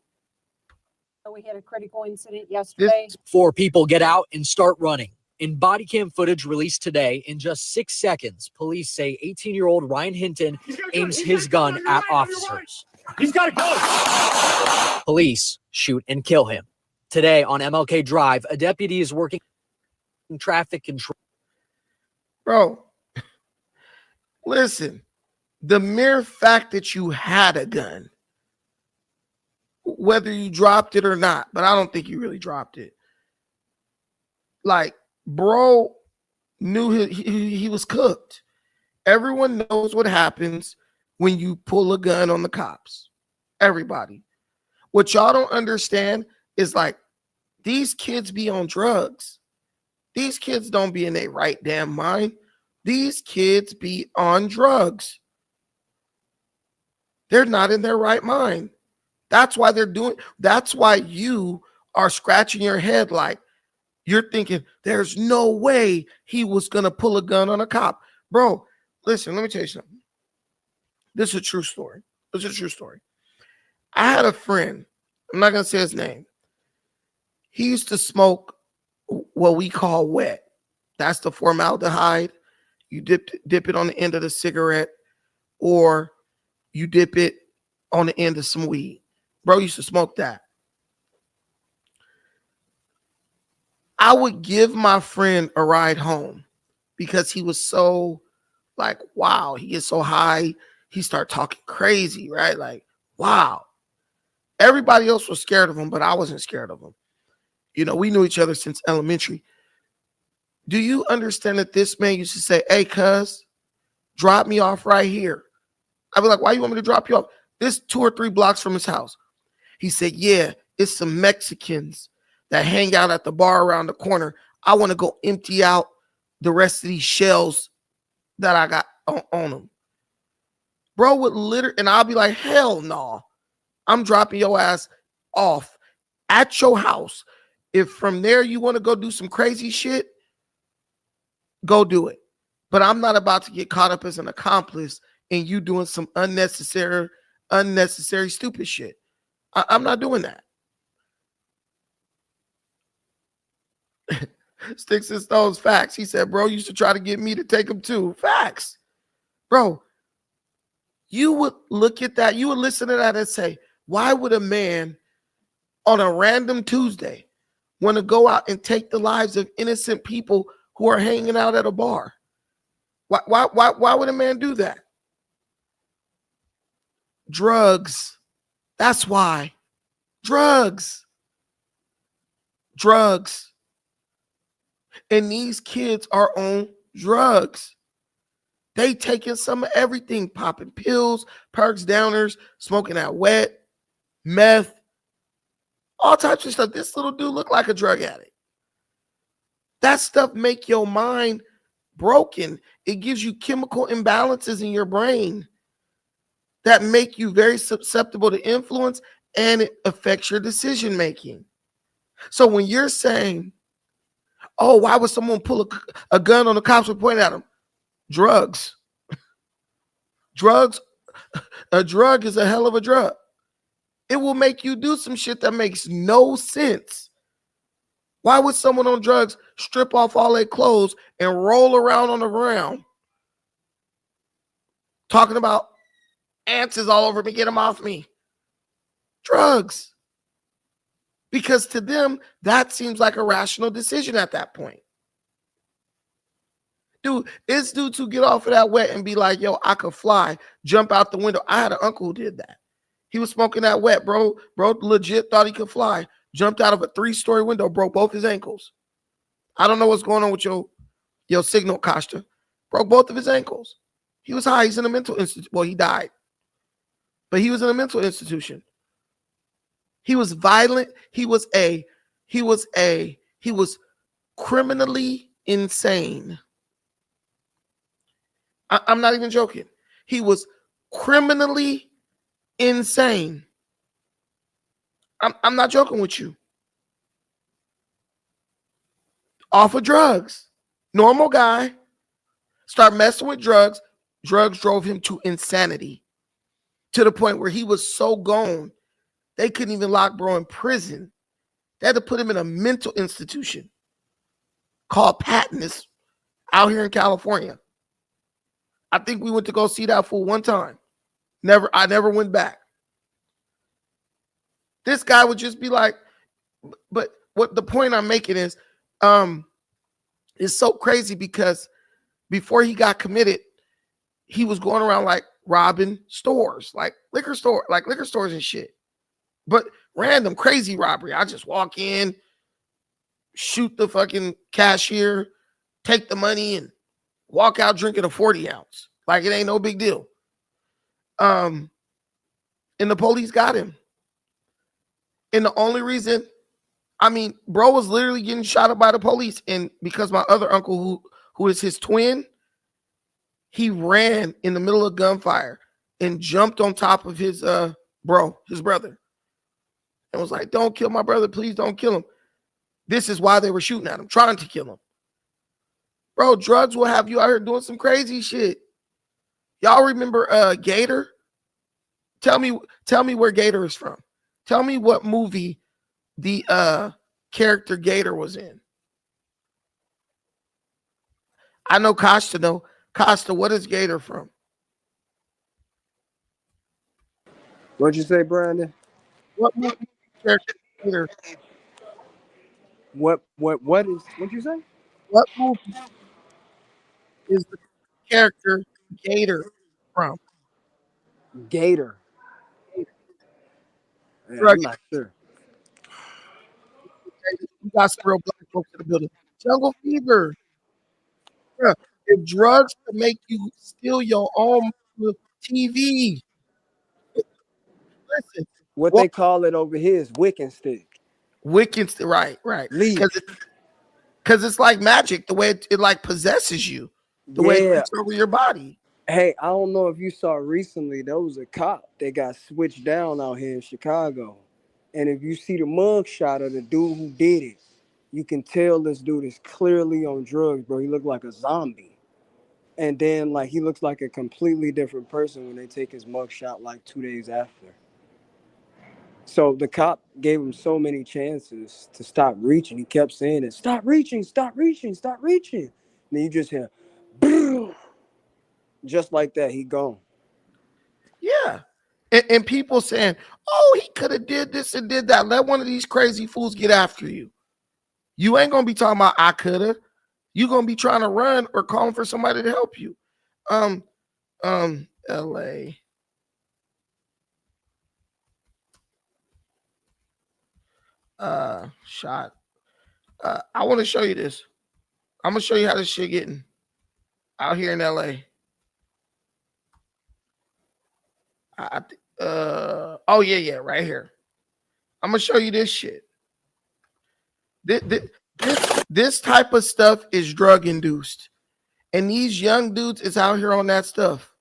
We had a critical incident yesterday. 4 people get out and start running. In body cam footage released today, in just 6 seconds, police say 18-year-old Ryan Hinton aims his gun at officers. He's got to go. Police shoot and kill him. Today on MLK Drive, a deputy is working in traffic control. Bro, listen, the mere fact that you had a gun, whether you dropped it or not, but I don't think you really dropped it. Like, bro knew he was cooked. Everyone knows what happens when you pull a gun on the cops. Everybody. What y'all don't understand is, like, these kids be on drugs. These kids don't be in their right damn mind. These kids be on drugs. They're not in their right mind. That's why that's why you are scratching your head like you're thinking there's no way he was going to pull a gun on a cop. Bro, listen, let me tell you something. This is a true story. I had a friend. I'm not going to say his name. He used to smoke what we call wet. That's the formaldehyde. You dip it on the end of the cigarette, or you dip it on the end of some weed. Bro used to smoke that. I would give my friend a ride home because he was so like, wow, he gets so high. He started talking crazy, right? Like, wow. Everybody else was scared of him, but I wasn't scared of him. You know, we knew each other since elementary. Do you understand that this man used to say, hey, cuz, drop me off right here? I'd be like, why you want me to drop you off? This 2 or 3 blocks from his house. He said, yeah, it's some Mexicans that hang out at the bar around the corner. I want to go empty out the rest of these shells that I got on them. Bro would literally, and I'll be like, hell no. I'm dropping your ass off at your house. If from there you want to go do some crazy shit, go do it. But I'm not about to get caught up as an accomplice in you doing some unnecessary stupid shit. I'm not doing that. Sticks and Stones, facts. He said, bro used to try to get me to take him too. Facts. Bro, you would look at that, you would listen to that and say, why would a man on a random Tuesday want to go out and take the lives of innocent people who are hanging out at a bar? Why would a man do that? Drugs. That's why. Drugs. And these kids are on drugs. They taking some of everything, popping pills, perks, downers, smoking that wet, meth, all types of stuff. This little dude looked like a drug addict. That stuff make your mind broken. It gives you chemical imbalances in your brain that make you very susceptible to influence, and it affects your decision making. So when you're saying, oh, why would someone pull a gun on the cops and point at them? Drugs. A drug is a hell of a drug. It will make you do some shit that makes no sense. Why would someone on drugs strip off all their clothes and roll around on the ground talking about ants is all over me, get them off me? Drugs. Because to them, that seems like a rational decision at that point. Dude, it's dude to get off of that wet and be like, yo, I could fly, jump out the window. I had an uncle who did that. He was smoking that wet, bro. Bro legit thought he could fly. Jumped out of a 3-story window, broke both his ankles. I don't know what's going on with your signal, Costa. Broke both of his ankles. He was high. He's in a mental institution. Well, he died. But he was in a mental institution. He was violent. He was criminally insane. I'm not even joking. He was criminally insane. I'm not joking with you. Off of drugs. Normal guy. Start messing with drugs. Drugs drove him to insanity. To the point where he was so gone, they couldn't even lock bro in prison. They had to put him in a mental institution called Patton. It's out here in California. I think we went to go see that fool one time. I never went back. This guy would just be like, but what the point I'm making is, it's so crazy because before he got committed, he was going around like robbing stores, like liquor stores and shit. But random crazy robbery. I just walk in, shoot the fucking cashier, take the money, and walk out drinking a 40 ounce. Like it ain't no big deal. And the police got him. And the only reason, I mean, bro was literally getting shot up by the police. And because my other uncle, who is his twin, he ran in the middle of gunfire and jumped on top of his brother. And was like, don't kill my brother, please don't kill him. This is why they were shooting at him, trying to kill him. Bro, drugs will have you out here doing some crazy shit. Y'all remember Gator? Tell me where Gator is from. Tell me what movie the character Gator was in. I know Costa know. Costa, what is Gator from? What'd you say, Brandon? What movie character Gator? What'd you say? What movie is the character Gator from? Gator. Yeah, Drug I'm not sure. We got some real black folks in the building. Jungle Fever. Bruh, if drugs can make you steal your own TV. Listen. What they call it over here is wicking stick. Wicking stick, right. Because it's like magic, the way it like possesses you, the way it takes over your body. Hey, I don't know if you saw recently, there was a cop that got switched down out here in Chicago. And if you see the mug shot of the dude who did it, you can tell this dude is clearly on drugs, bro. He looked like a zombie. And then like he looks like a completely different person when they take his mug shot like 2 days after. So the cop gave him so many chances to stop reaching. He kept saying it, stop reaching, stop reaching, stop reaching. And then you just hear, just like that, he gone. Yeah. And people saying, oh, he could have did this and did that. Let one of these crazy fools get after you. You ain't going to be talking about I could have. You're going to be trying to run or calling for somebody to help you. LA. Shot. I want to show you this. I'm going to show you how this shit getting out here in LA. Oh yeah, right here. I'm gonna show you this shit. This type of stuff is drug induced, and these young dudes is out here on that stuff,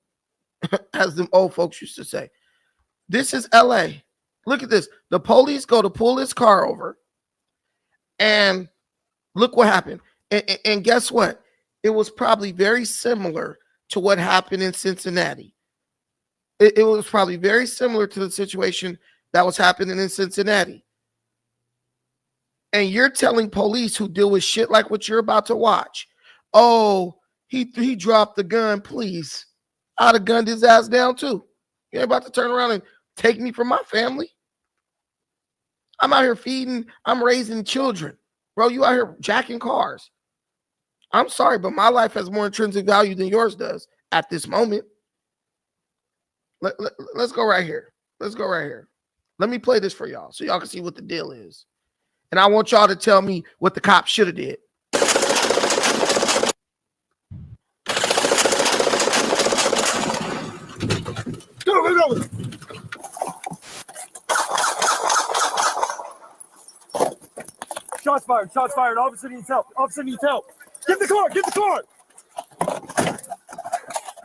as them old folks used to say. This is LA. Look at this. The police go to pull this car over, and look what happened. And guess what? It was probably very similar to what happened in Cincinnati. It was probably very similar to the situation that was happening in Cincinnati. And you're telling police who deal with shit like what you're about to watch, oh, he dropped the gun, please. I'd have gunned his ass down too. You ain't about to turn around and take me from my family. I'm out here feeding, I'm raising children. Bro, you out here jacking cars. I'm sorry, but my life has more intrinsic value than yours does at this moment. Let's go right here. Let's go right here. Let me play this for y'all so y'all can see what the deal is. And I want y'all to tell me what the cops should have did. Go. Shots fired. Officer needs help. Get the car.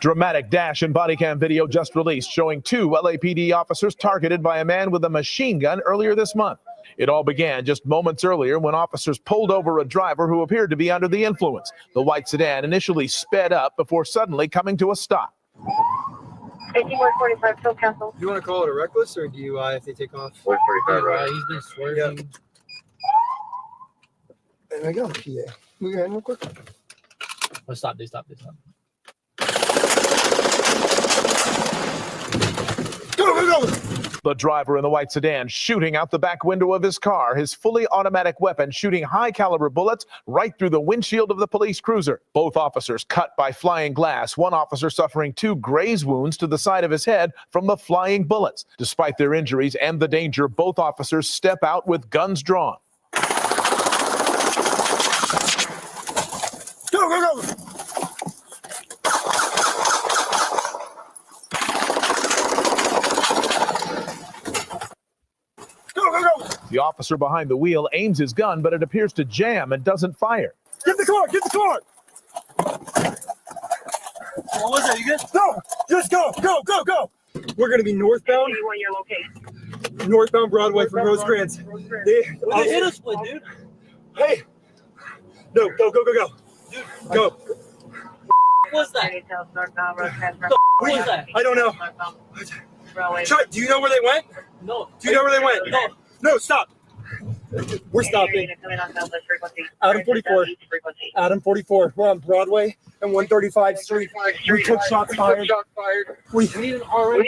Dramatic dash and body cam video just released showing two LAPD officers targeted by a man with a machine gun earlier this month. It all began just moments earlier when officers pulled over a driver who appeared to be under the influence. The white sedan initially sped up before suddenly coming to a stop. 18145, still cancel. You want to call it a reckless or DUI if they take off? 145, right. He's been swerving. Yep. There we go, PA. We got real quick. Oh, stop. Go. The driver in the white sedan shooting out the back window of his car, his fully automatic weapon shooting high-caliber bullets right through the windshield of the police cruiser. Both officers cut by flying glass, one officer suffering 2 graze wounds to the side of his head from the flying bullets. Despite their injuries and the danger, both officers step out with guns drawn. Go, go, go! The officer behind the wheel aims his gun, but it appears to jam and doesn't fire. Get the car! Get the car! What was that? You good? No! Just go! Go! Go! Go! We're gonna be northbound. Northbound Broadway from Rosecrans. They hit us, dude. Hey! No! Go! Go! Go! Go! Dude, go! What was that? What was that? I don't know. Chuck, do you know where they went? No. Do you know where they went? No. No, stop. We're stopping. Adam 44. Adam 44. We're on Broadway and 135th Street. We took shots fired. We need an RA.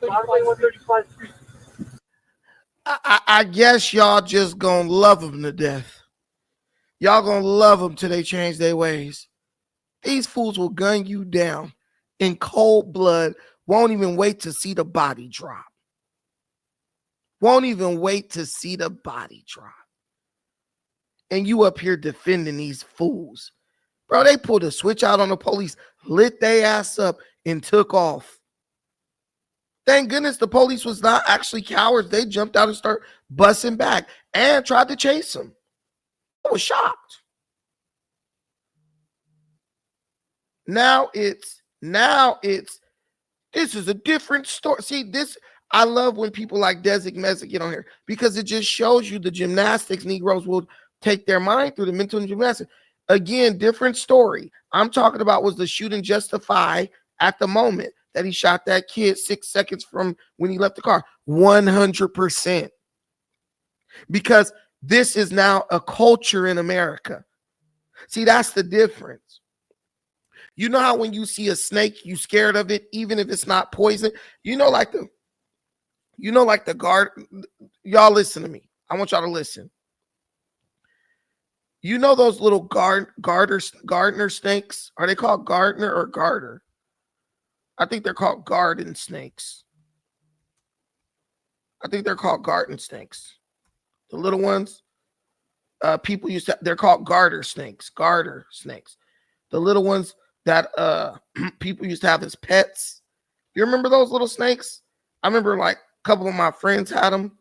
135th Street. I guess y'all just gonna love them to death. Y'all gonna love them till they change their ways. These fools will gun you down in cold blood. Won't even wait to see the body drop. Won't even wait to see the body drop. And you up here defending these fools. Bro, they pulled a switch out on the police, lit their ass up, and took off. Thank goodness the police was not actually cowards. They jumped out and started busting back and tried to chase him. I was shocked. Now it's this is a different story. See, this, I love when people like Desic Messick get on here because it just shows you the gymnastics Negroes will take their mind through, the mental gymnastics. Again, different story. I'm talking about was the shooting justified at the moment that he shot that kid 6 seconds from when he left the car? 100%. Because this is now a culture in America. See, that's the difference. You know how when you see a snake, you scared of it, even if it's not poison? Like the guard. Y'all listen to me. I want y'all to listen. You know those little gardener snakes? Are they called gardener or garter? I think they're called garden snakes. I think they're called garden snakes. The little ones, people used to, they're called garter snakes. The little ones that people used to have as pets. You remember those little snakes? I remember like a couple of my friends had them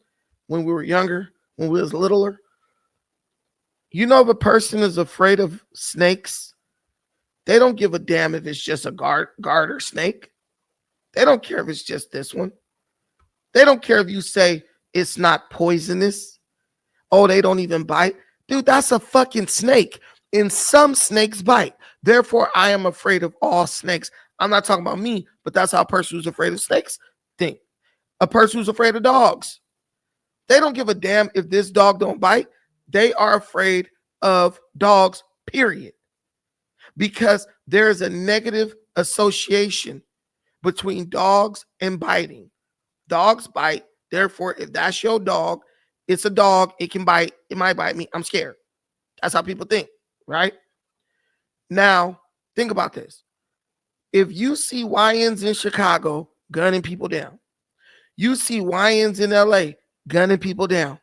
when we were younger, when we was littler. You know, if a person is afraid of snakes, they don't give a damn if it's just a garter snake. They don't care if it's just this one. They don't care if you say it's not poisonous. Oh, they don't even bite. Dude, that's a fucking snake. And some snakes bite. Therefore, I am afraid of all snakes. I'm not talking about me, but that's how a person who's afraid of snakes think. A person who's afraid of dogs. They don't give a damn if this dog don't bite. They are afraid of dogs, period. Because there is a negative association between dogs and biting. Dogs bite. Therefore, if that's your dog, it's a dog. It can bite. It might bite me. I'm scared. That's how people think, right? Now, think about this. If you see YNs in Chicago gunning people down, you see YNs in LA gunning people down,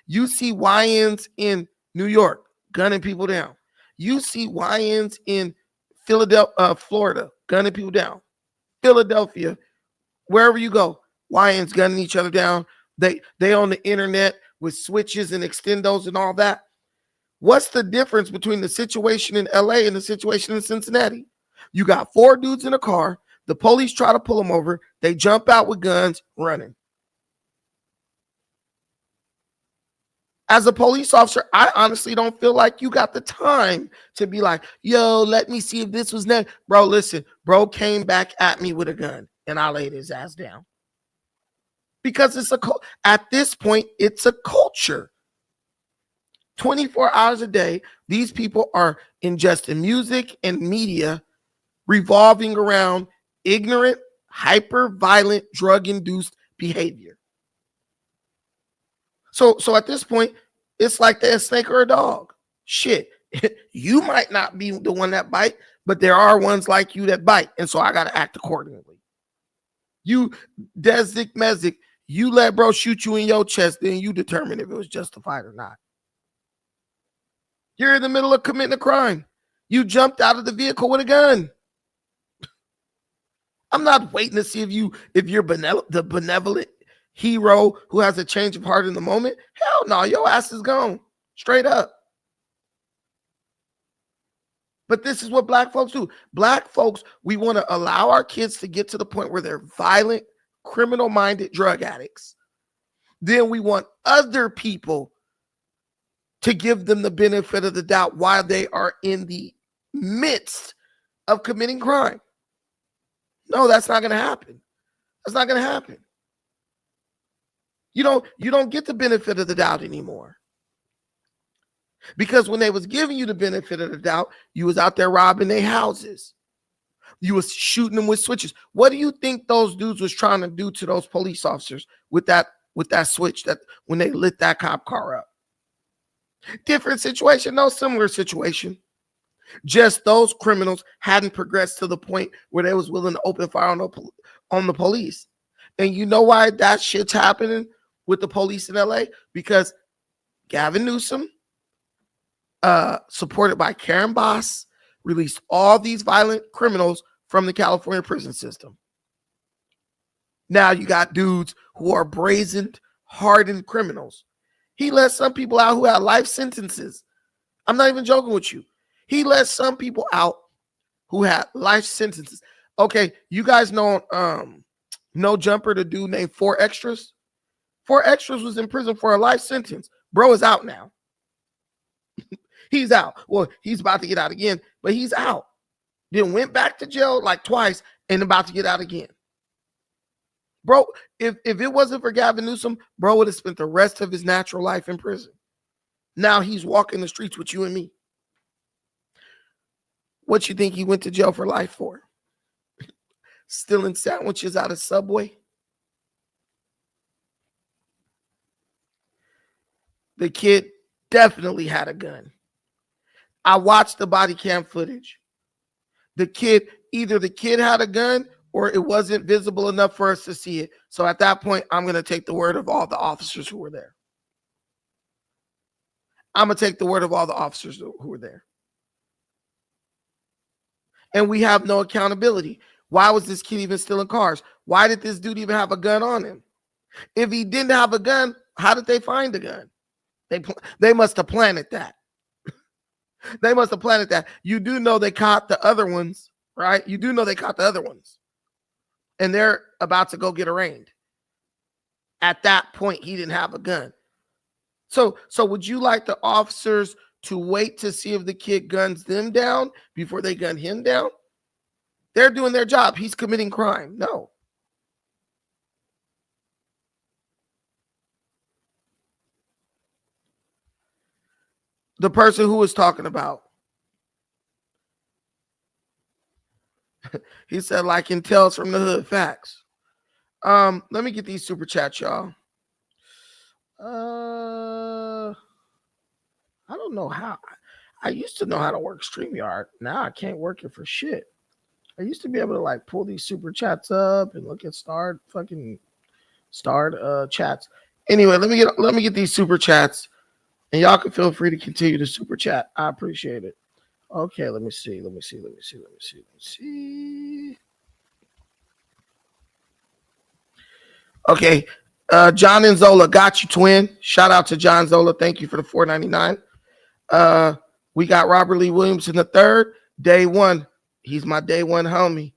you see YNs in New York gunning people down, you see YNs in Philadelphia, Florida gunning people down, Philadelphia, wherever you go, YNs gunning each other down. They on the internet with switches and extendos and all that. What's the difference between the situation in LA and the situation in Cincinnati? You got 4 dudes in a car. The police try to pull them over. They jump out with guns, running. As a police officer, I honestly don't feel like you got the time to be like, yo, let me see if this was next. Bro, listen, bro came back at me with a gun and I laid his ass down. Because at this point, it's a culture. 24 hours a day, these people are ingesting music and media revolving around ignorant, hyper-violent, drug-induced behavior. So at this point, it's like they're a snake or a dog. Shit, you might not be the one that bite, but there are ones like you that bite, and so I got to act accordingly. You, Desik Mezik, you let bro shoot you in your chest, then you determine if it was justified or not. You're in the middle of committing a crime. You jumped out of the vehicle with a gun. I'm not waiting to see if you're the benevolent hero who has a change of heart in the moment. Hell no, your ass is gone. Straight up. But this is what black folks do. Black folks, we want to allow our kids to get to the point where they're violent, criminal-minded drug addicts. Then we want other people to give them the benefit of the doubt while they are in the midst of committing crime. No, that's not going to happen. That's not going to happen. You don't get the benefit of the doubt anymore. Because when they was giving you the benefit of the doubt, you was out there robbing their houses. You was shooting them with switches. What do you think those dudes was trying to do to those police officers with that switch that when they lit that cop car up? Different situation, no similar situation. Just those criminals hadn't progressed to the point where they was willing to open fire on the police. And you know why that shit's happening with the police in LA? Because Gavin Newsom, supported by Karen Bass, released all these violent criminals from the California prison system. Now you got dudes who are brazened, hardened criminals. He let some people out who had life sentences. I'm not even joking with you. He let some people out who had life sentences. Okay, you guys know No Jumper, the dude named 4 Extras? 4 Extras was in prison for a life sentence. Bro is out now. He's out. Well, he's about to get out again, but he's out. Then went back to jail like twice and about to get out again. Bro, if it wasn't for Gavin Newsom, bro would have spent the rest of his natural life in prison. Now he's walking the streets with you and me. What you think he went to jail for life for? Stealing sandwiches out of Subway? The kid definitely had a gun. I watched the body cam footage. Either the kid had a gun or it wasn't visible enough for us to see it. So at that point, I'm going to take the word of all the officers who were there. I'm going to take the word of all the officers who were there. And we have no accountability. Why was this kid even stealing cars? Why did this dude even have a gun on him? If he didn't have a gun, how did they find the gun? They must have planted that. They must have planted that. You do know they caught the other ones, right? You do know they caught the other ones. And they're about to go get arraigned. At that point, he didn't have a gun. So would you like the officers to wait to see if the kid guns them down before they gun him down? They're doing their job. He's committing crime. No. The person who was talking about, he said, like Intel's from the hood. Facts. Let me get these super chats, y'all. I don't know how. I used to know how to work StreamYard. Now I can't work it for shit. I used to be able to like pull these super chats up and look at start chats. Anyway, let me get these super chats, and y'all can feel free to continue to super chat. I appreciate it. Okay, let me see. Okay, John and Zola, got you, twin. Shout out to John Zola. Thank you for the $4.99. We got Robert Lee Williams in the third. Day one. He's my day one homie.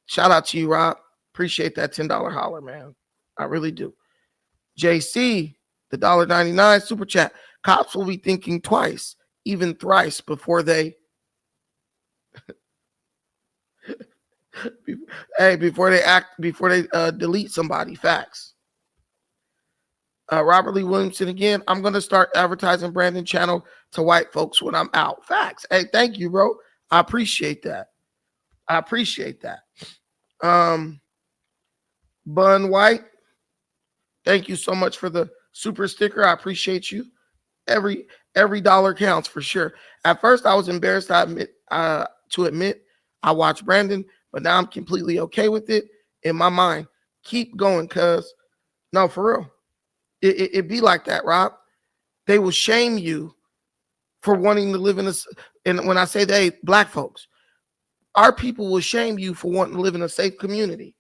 Shout out to you, Rob. Appreciate that $10 holler, man. I really do. JC, the $1.99 super chat. Cops will be thinking twice, even thrice before they before they delete somebody. Facts. Robert Lee Williamson again. I'm gonna start advertising Brandon channel to white folks when I'm out. Facts. Hey, thank you, bro. I appreciate that. Bun White, thank you so much for the super sticker. I appreciate you. Every dollar counts for sure. At first, I was embarrassed to admit I watched Brandon, but now I'm completely okay with it in my mind. Keep going, cuz. No, for real. It be like that, Rob. They will shame you for wanting to live in a, and when I say they, black folks, our people will shame you for wanting to live in a safe community.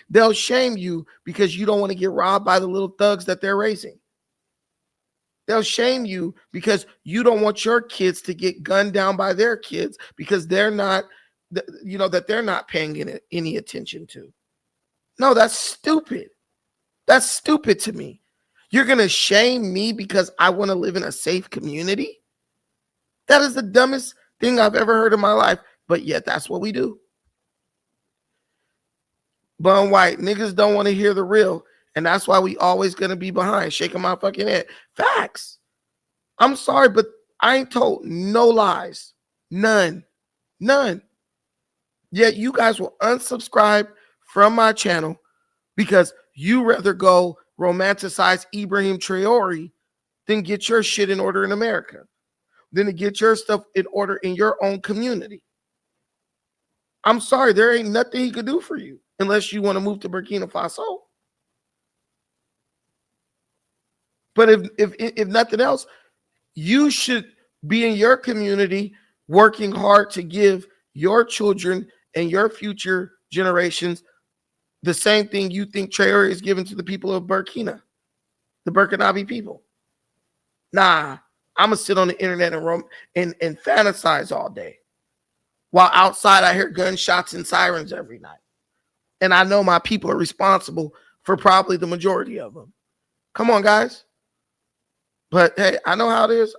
They'll shame you because you don't want to get robbed by the little thugs that they're raising. They'll shame you because you don't want your kids to get gunned down by their kids because they're not, that they're not paying any attention to. No, that's stupid. That's stupid to me. You're going to shame me because I want to live in a safe community? That is the dumbest thing I've ever heard in my life, but yet that's what we do. Bun white, niggas don't want to hear the real, and that's why we always going to be behind, shaking my fucking head. Facts. I'm sorry, but I ain't told no lies. None. Yet you guys will unsubscribe from my channel because you rather go romanticize Ibrahim Traore than get your shit in order in America, than to get your stuff in order in your own community. I'm sorry, there ain't nothing he could do for you unless you want to move to Burkina Faso. But if nothing else, you should be in your community working hard to give your children and your future generations the same thing you think Traore is giving to the people of Burkina, the Burkinabe people. Nah, I'm going to sit on the internet and fantasize all day. While outside I hear gunshots and sirens every night. And I know my people are responsible for probably the majority of them. Come on, guys. But hey, I know how it is.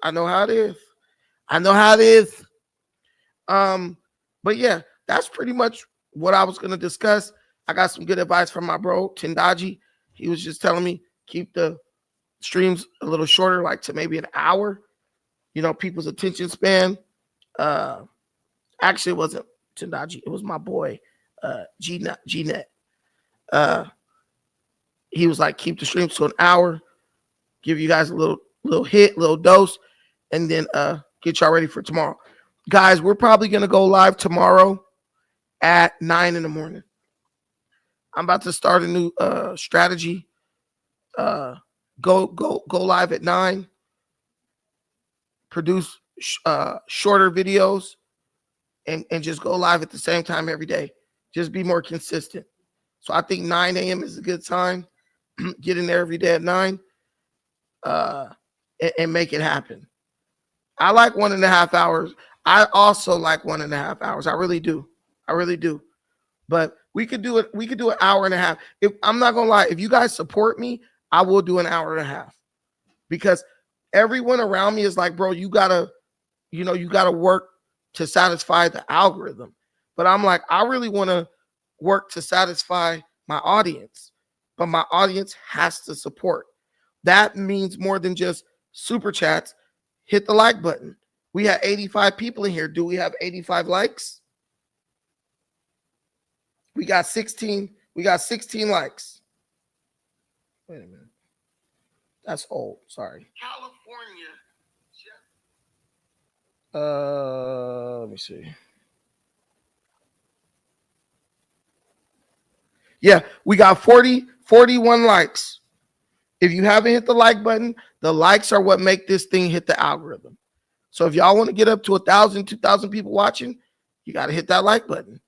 But yeah, that's pretty much what I was going to discuss. I got some good advice from my bro, Tindaji. He was just telling me keep the streams a little shorter, like to maybe an hour. People's attention span. Actually, it wasn't Tindaji. It was my boy, G-Net. He was like, keep the streams to an hour, give you guys a little dose, and then get y'all ready for tomorrow. Guys, we're probably going to go live tomorrow at 9 in the morning. I'm about to start a new strategy. Go live at 9. Produce shorter videos and just go live at the same time every day. Just be more consistent. So I think 9 a.m. is a good time. Get in there every day at 9 and make it happen. I like 1.5 hours. I also like 1.5 hours. I really do. But we could do it. We could do an hour and a half. If I'm not gonna lie, if you guys support me, I will do an hour and a half because everyone around me is like, bro, you gotta work to satisfy the algorithm. But I'm like, I really want to work to satisfy my audience, but my audience has to support. That means more than just super chats. Hit the like button. We had 85 people in here. Do we have 85 likes? We got 16. We got 16 likes. Wait a minute. That's old. Sorry. California. Let me see. Yeah, we got 41 likes. If you haven't hit the like button, the likes are what make this thing hit the algorithm. So if y'all want to get up to 1,000, 2,000 people watching, you got to hit that like button.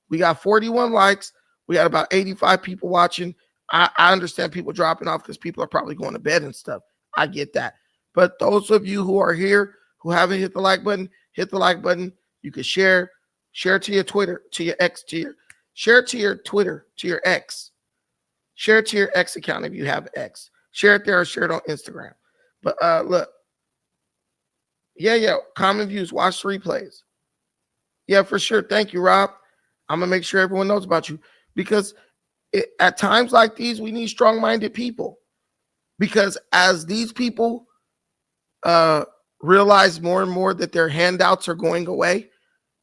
We got 41 likes. We got about 85 people watching. I understand people dropping off because people are probably going to bed and stuff. I get that. But those of you who are here who haven't hit the like button, hit the like button. You can share to your Twitter, to your X, share to your Twitter, to your X. Share it to your X account if you have X. Share it there or share it on Instagram. But look. Yeah. Common views. Watch the replays. Yeah, for sure. Thank you, Rob. I'm going to make sure everyone knows about you because at times like these, we need strong-minded people because as these people realize more and more that their handouts are going away,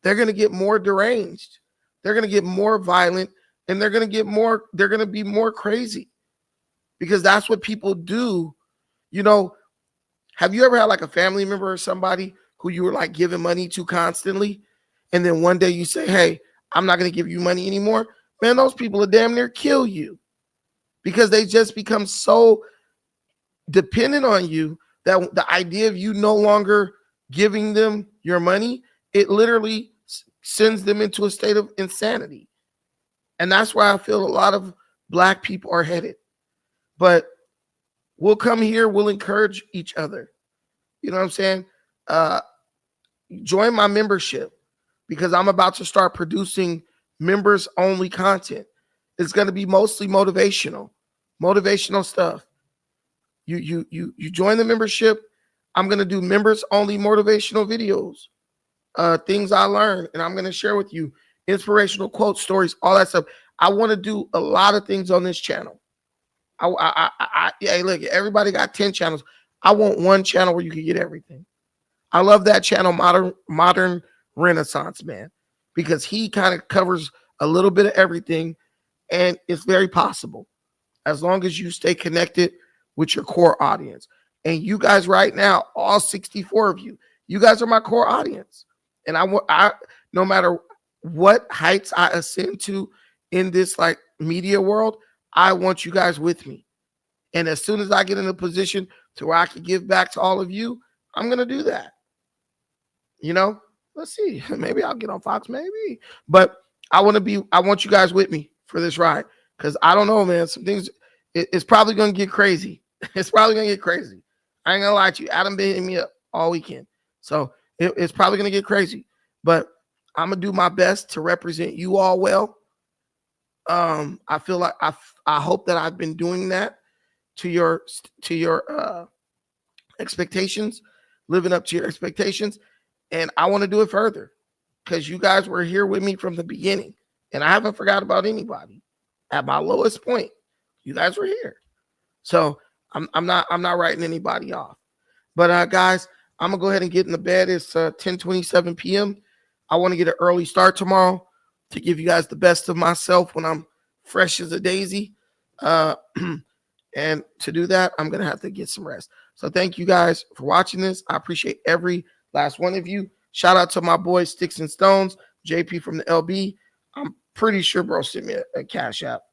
they're going to get more deranged. They're going to get more violent and they're going to be more crazy because that's what people do You know, have you ever had like a family member or somebody who you were like giving money to constantly, and then one day you say, hey, I'm not going to give you money anymore? Man, those people will damn near kill you because they just become so dependent on you that the idea of you no longer giving them your money, it literally sends them into a state of insanity. And that's where I feel a lot of Black people are headed. But we'll come here, we'll encourage each other. You know what I'm saying? Join my membership because I'm about to start producing members only content. It's going to be mostly motivational stuff. You join the membership. I'm going to do members only motivational videos, things I learned, and I'm going to share with you inspirational quotes, stories, all that stuff. I want to do a lot of things on this channel. Hey, look, everybody got 10 channels. I want one channel where you can get everything. I love that channel, Modern Renaissance Man, because he kind of covers a little bit of everything, and it's very possible as long as you stay connected with your core audience. And you guys right now, all 64 of you, you guys are my core audience. And I no matter what heights I ascend to in this like media world, I want you guys with me. And as soon as I get in a position to where I can give back to all of you, I'm going to do that. You know, let's see. Maybe I'll get on Fox, maybe. But I want you guys with me for this ride. Because I don't know, man. Some things, it's probably going to get crazy. It's probably going to get crazy. I ain't going to lie to you. Adam been hitting me up all weekend. So it's probably going to get crazy. But I'm going to do my best to represent you all well. I feel like I hope that I've been doing that to your expectations, living up to your expectations. And I want to do it further because you guys were here with me from the beginning. And I haven't forgot about anybody. At my lowest point, you guys were here. So I'm not writing anybody off. But guys, I'm gonna go ahead and get in the bed. It's 10:27 p.m. I want to get an early start tomorrow to give you guys the best of myself when I'm fresh as a daisy. And to do that, I'm gonna have to get some rest. So thank you guys for watching this. I appreciate every last one of you. Shout out to my boy Sticks and Stones, JP from the LB. I'm pretty sure bro sent me a cash app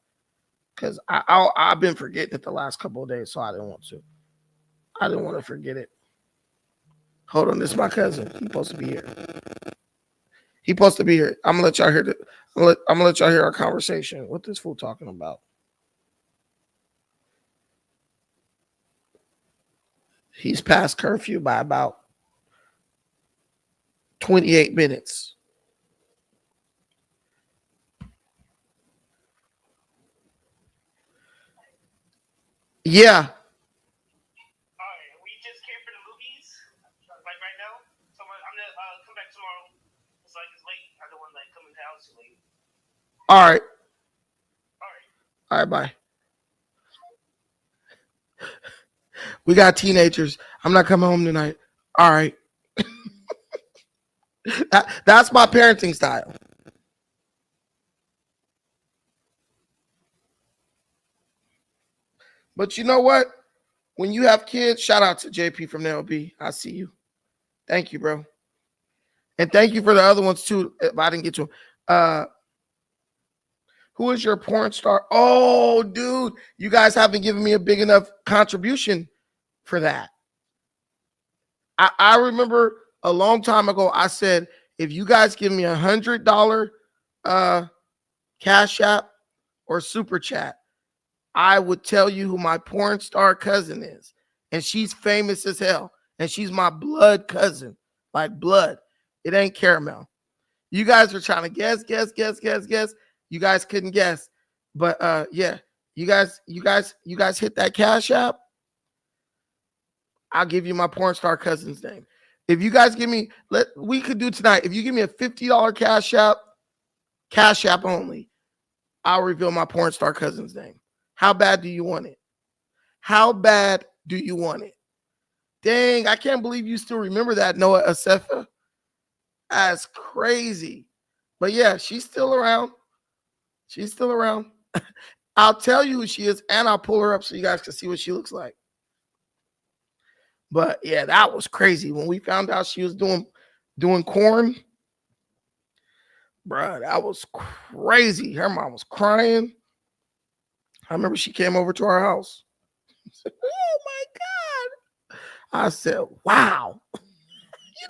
because I've been forgetting it the last couple of days, so I didn't want to forget it. Hold on, this is my cousin. He's supposed to be here. I'm gonna let y'all hear I'm gonna let y'all hear our conversation. What this fool talking about? He's past curfew by about 28 minutes. Yeah. All right. All right, bye. We got teenagers. I'm not coming home tonight. All right. That's my parenting style. But you know what? When you have kids, shout out to JP from the LB. I see you. Thank you, bro. And thank you for the other ones too. If I didn't get to them. Who is your porn star? Oh, dude, you guys haven't given me a big enough contribution for that. I remember a long time ago, I said, if you guys give me $100 Cash App or Super Chat, I would tell you who my porn star cousin is. And she's famous as hell. And she's my blood cousin. Like blood. It ain't caramel. You guys are trying to guess. You guys couldn't guess. But yeah, you guys hit that Cash App. I'll give you my porn star cousin's name. If you guys give me, we could do tonight. If you give me a $50 Cash App only, I'll reveal my porn star cousin's name. How bad do you want it? How bad do you want it? Dang, I can't believe you still remember that, Noah Asefa. That's crazy. But yeah, she's still around. She's still around. I'll tell you who she is, and I'll pull her up so you guys can see what she looks like. But yeah, that was crazy. When we found out she was doing corn, bruh, that was crazy. Her mom was crying. I remember she came over to our house. I said, oh my God. I said, wow.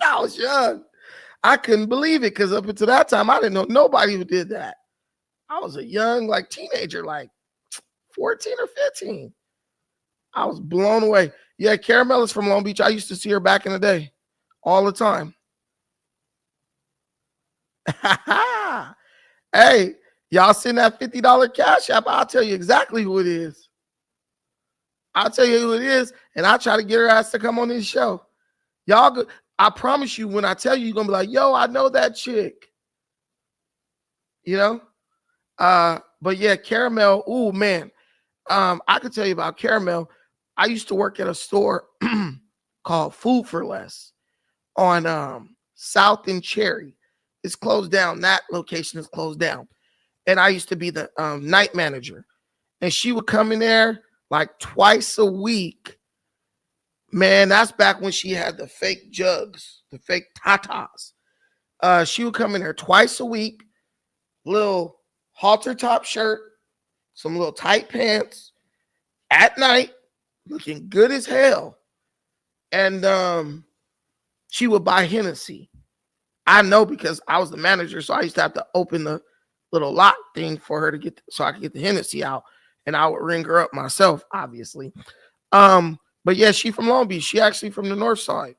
I was young. I couldn't believe it because up until that time, I didn't know nobody who did that. I was a young, like, teenager, like 14 or 15. I was blown away. Yeah, Caramel is from Long Beach. I used to see her back in the day all the time. Hey, y'all send that $50 cash app. I'll tell you exactly who it is. I'll tell you who it is, and I'll try to get her ass to come on this show. Y'all, I promise you, when I tell you, you're going to be like, yo, I know that chick. You know? But yeah, Caramel, ooh, man. I could tell you about Caramel. I used to work at a store called Food for Less on South and Cherry. It's closed down. That location is closed down. And I used to be the night manager. And she would come in there like twice a week. Man, that's back when she had the fake jugs, the fake tatas. She would come in there twice a week, little halter top shirt, some little tight pants, at night, looking good as hell. And she would buy Hennessy. I know because I was the manager, so I used to have to open the little lock thing for her to get, so I could get the Hennessy out, and I would ring her up myself, obviously. But yeah, she from Long Beach. She actually from the north side.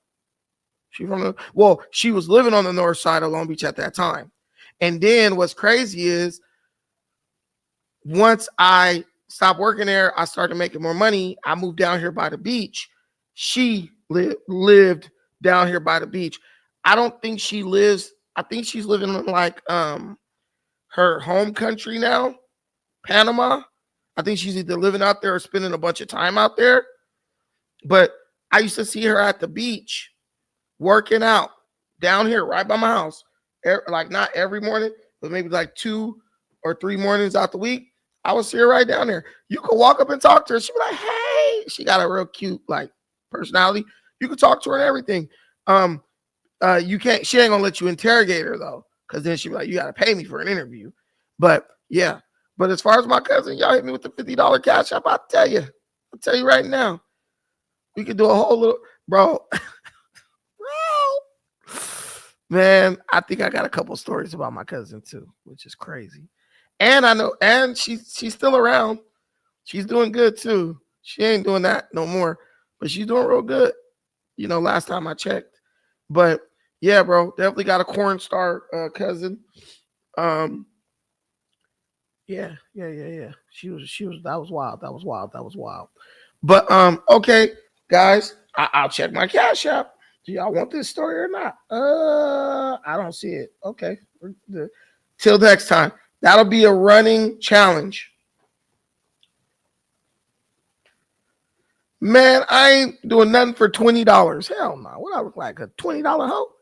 She was living on the north side of Long Beach at that time. And then what's crazy is once I stopped working there, I started making more money. I moved down here by the beach. She lived down here by the beach. I don't think she lives, I think she's living in like her home country now, Panama. I think she's either living out there or spending a bunch of time out there. But I used to see her at the beach working out down here right by my house. Like not every morning, but maybe like 2 or 3 mornings out the week. I would see her right down there. You could walk up and talk to her. She'd be like, hey, she got a real cute like personality. You could talk to her and everything. You can't, she ain't gonna let you interrogate her though, because then she'd be like, you gotta pay me for an interview. But yeah, but as far as my cousin, y'all hit me with the $50 cash app. I'll tell you right now. We could do a whole little, bro. Man, I think I got a couple stories about my cousin too, which is crazy. And I know, and she's still around. She's doing good too. She ain't doing that no more, but she's doing real good. You know, last time I checked. But yeah, bro, definitely got a corn star cousin. Yeah. She was that was wild. But okay, guys, I'll check my cash app. Do y'all want this story or not? I don't see it. Okay. Till next time. That'll be a running challenge. Man, I ain't doing nothing for $20. Hell no. What I look like, a $20 hoe?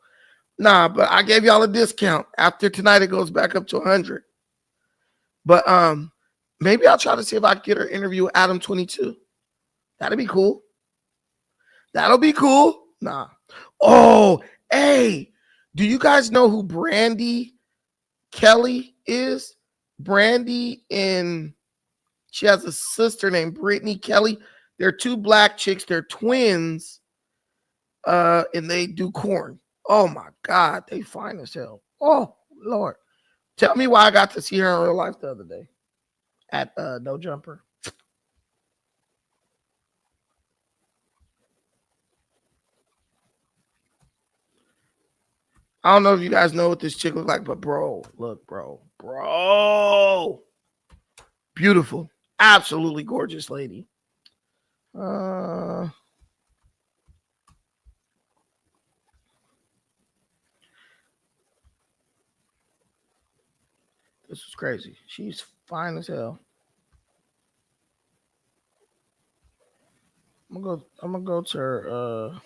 Nah, but I gave y'all a discount. After tonight, it goes back up to 100. But maybe I'll try to see if I can get her interview with Adam 22. That'd be cool. That'll be cool. Nah. Oh, hey, do you guys know who Brandy Kelly is? Brandy she has a sister named Brittany Kelly. They're 2 black chicks. They're twins. And they do corn. Oh my God, they fine as hell. Oh Lord. Tell me why I got to see her in real life the other day at No Jumper. I don't know if you guys know what this chick looks like, but bro, look, bro. Beautiful. Absolutely gorgeous lady. This is crazy. She's fine as hell. I'm gonna go to her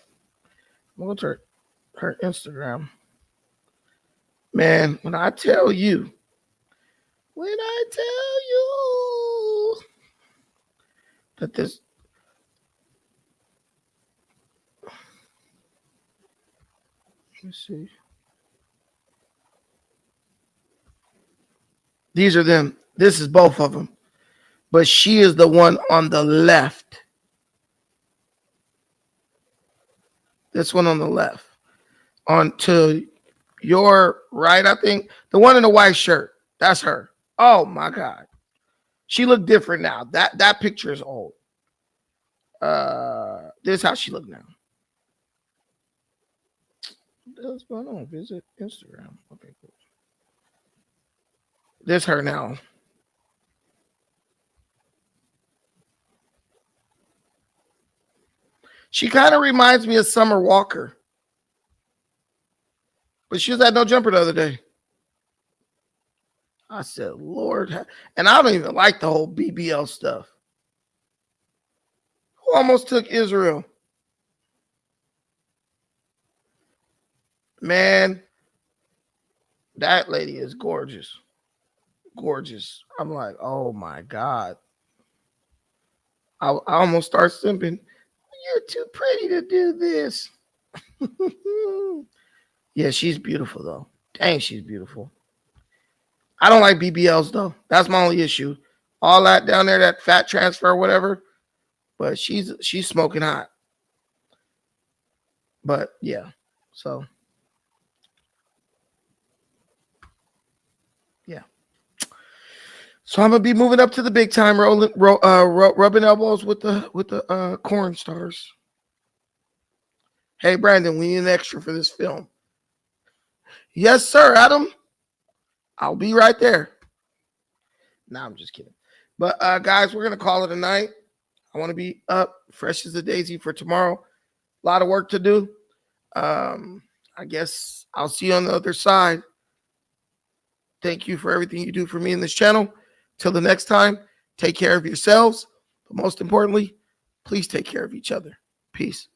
her Instagram. Man, when I tell you that this Let's see. These are them. This is both of them. But she is the one on the left. This one on the left. On to your right, I think. The one in the white shirt. That's her. Oh my God. She looked different now. That picture is old. This is how she look now. What's going on? Visit Instagram. Okay, cool. This her now. She kind of reminds me of Summer Walker. But she was at No Jumper the other day. I said, Lord. And I don't even like the whole BBL stuff. Who almost took Israel? Man, that lady is gorgeous. Gorgeous. I'm like, oh my God. I almost start simping. You're too pretty to do this. Yeah, she's beautiful though. Dang, she's beautiful. I don't like BBLs though. That's my only issue. All that down there, that fat transfer or whatever. But she's smoking hot. But yeah, so yeah. So I'm gonna be moving up to the big time, rubbing elbows with the corn stars. Hey Brandon, we need an extra for this film. Yes, sir, Adam. I'll be right there. Nah, I'm just kidding. But guys, we're gonna call it a night. I want to be up fresh as a daisy for tomorrow. A lot of work to do. I guess I'll see you on the other side. Thank you for everything you do for me in this channel. Till the next time, take care of yourselves. But most importantly, please take care of each other. Peace.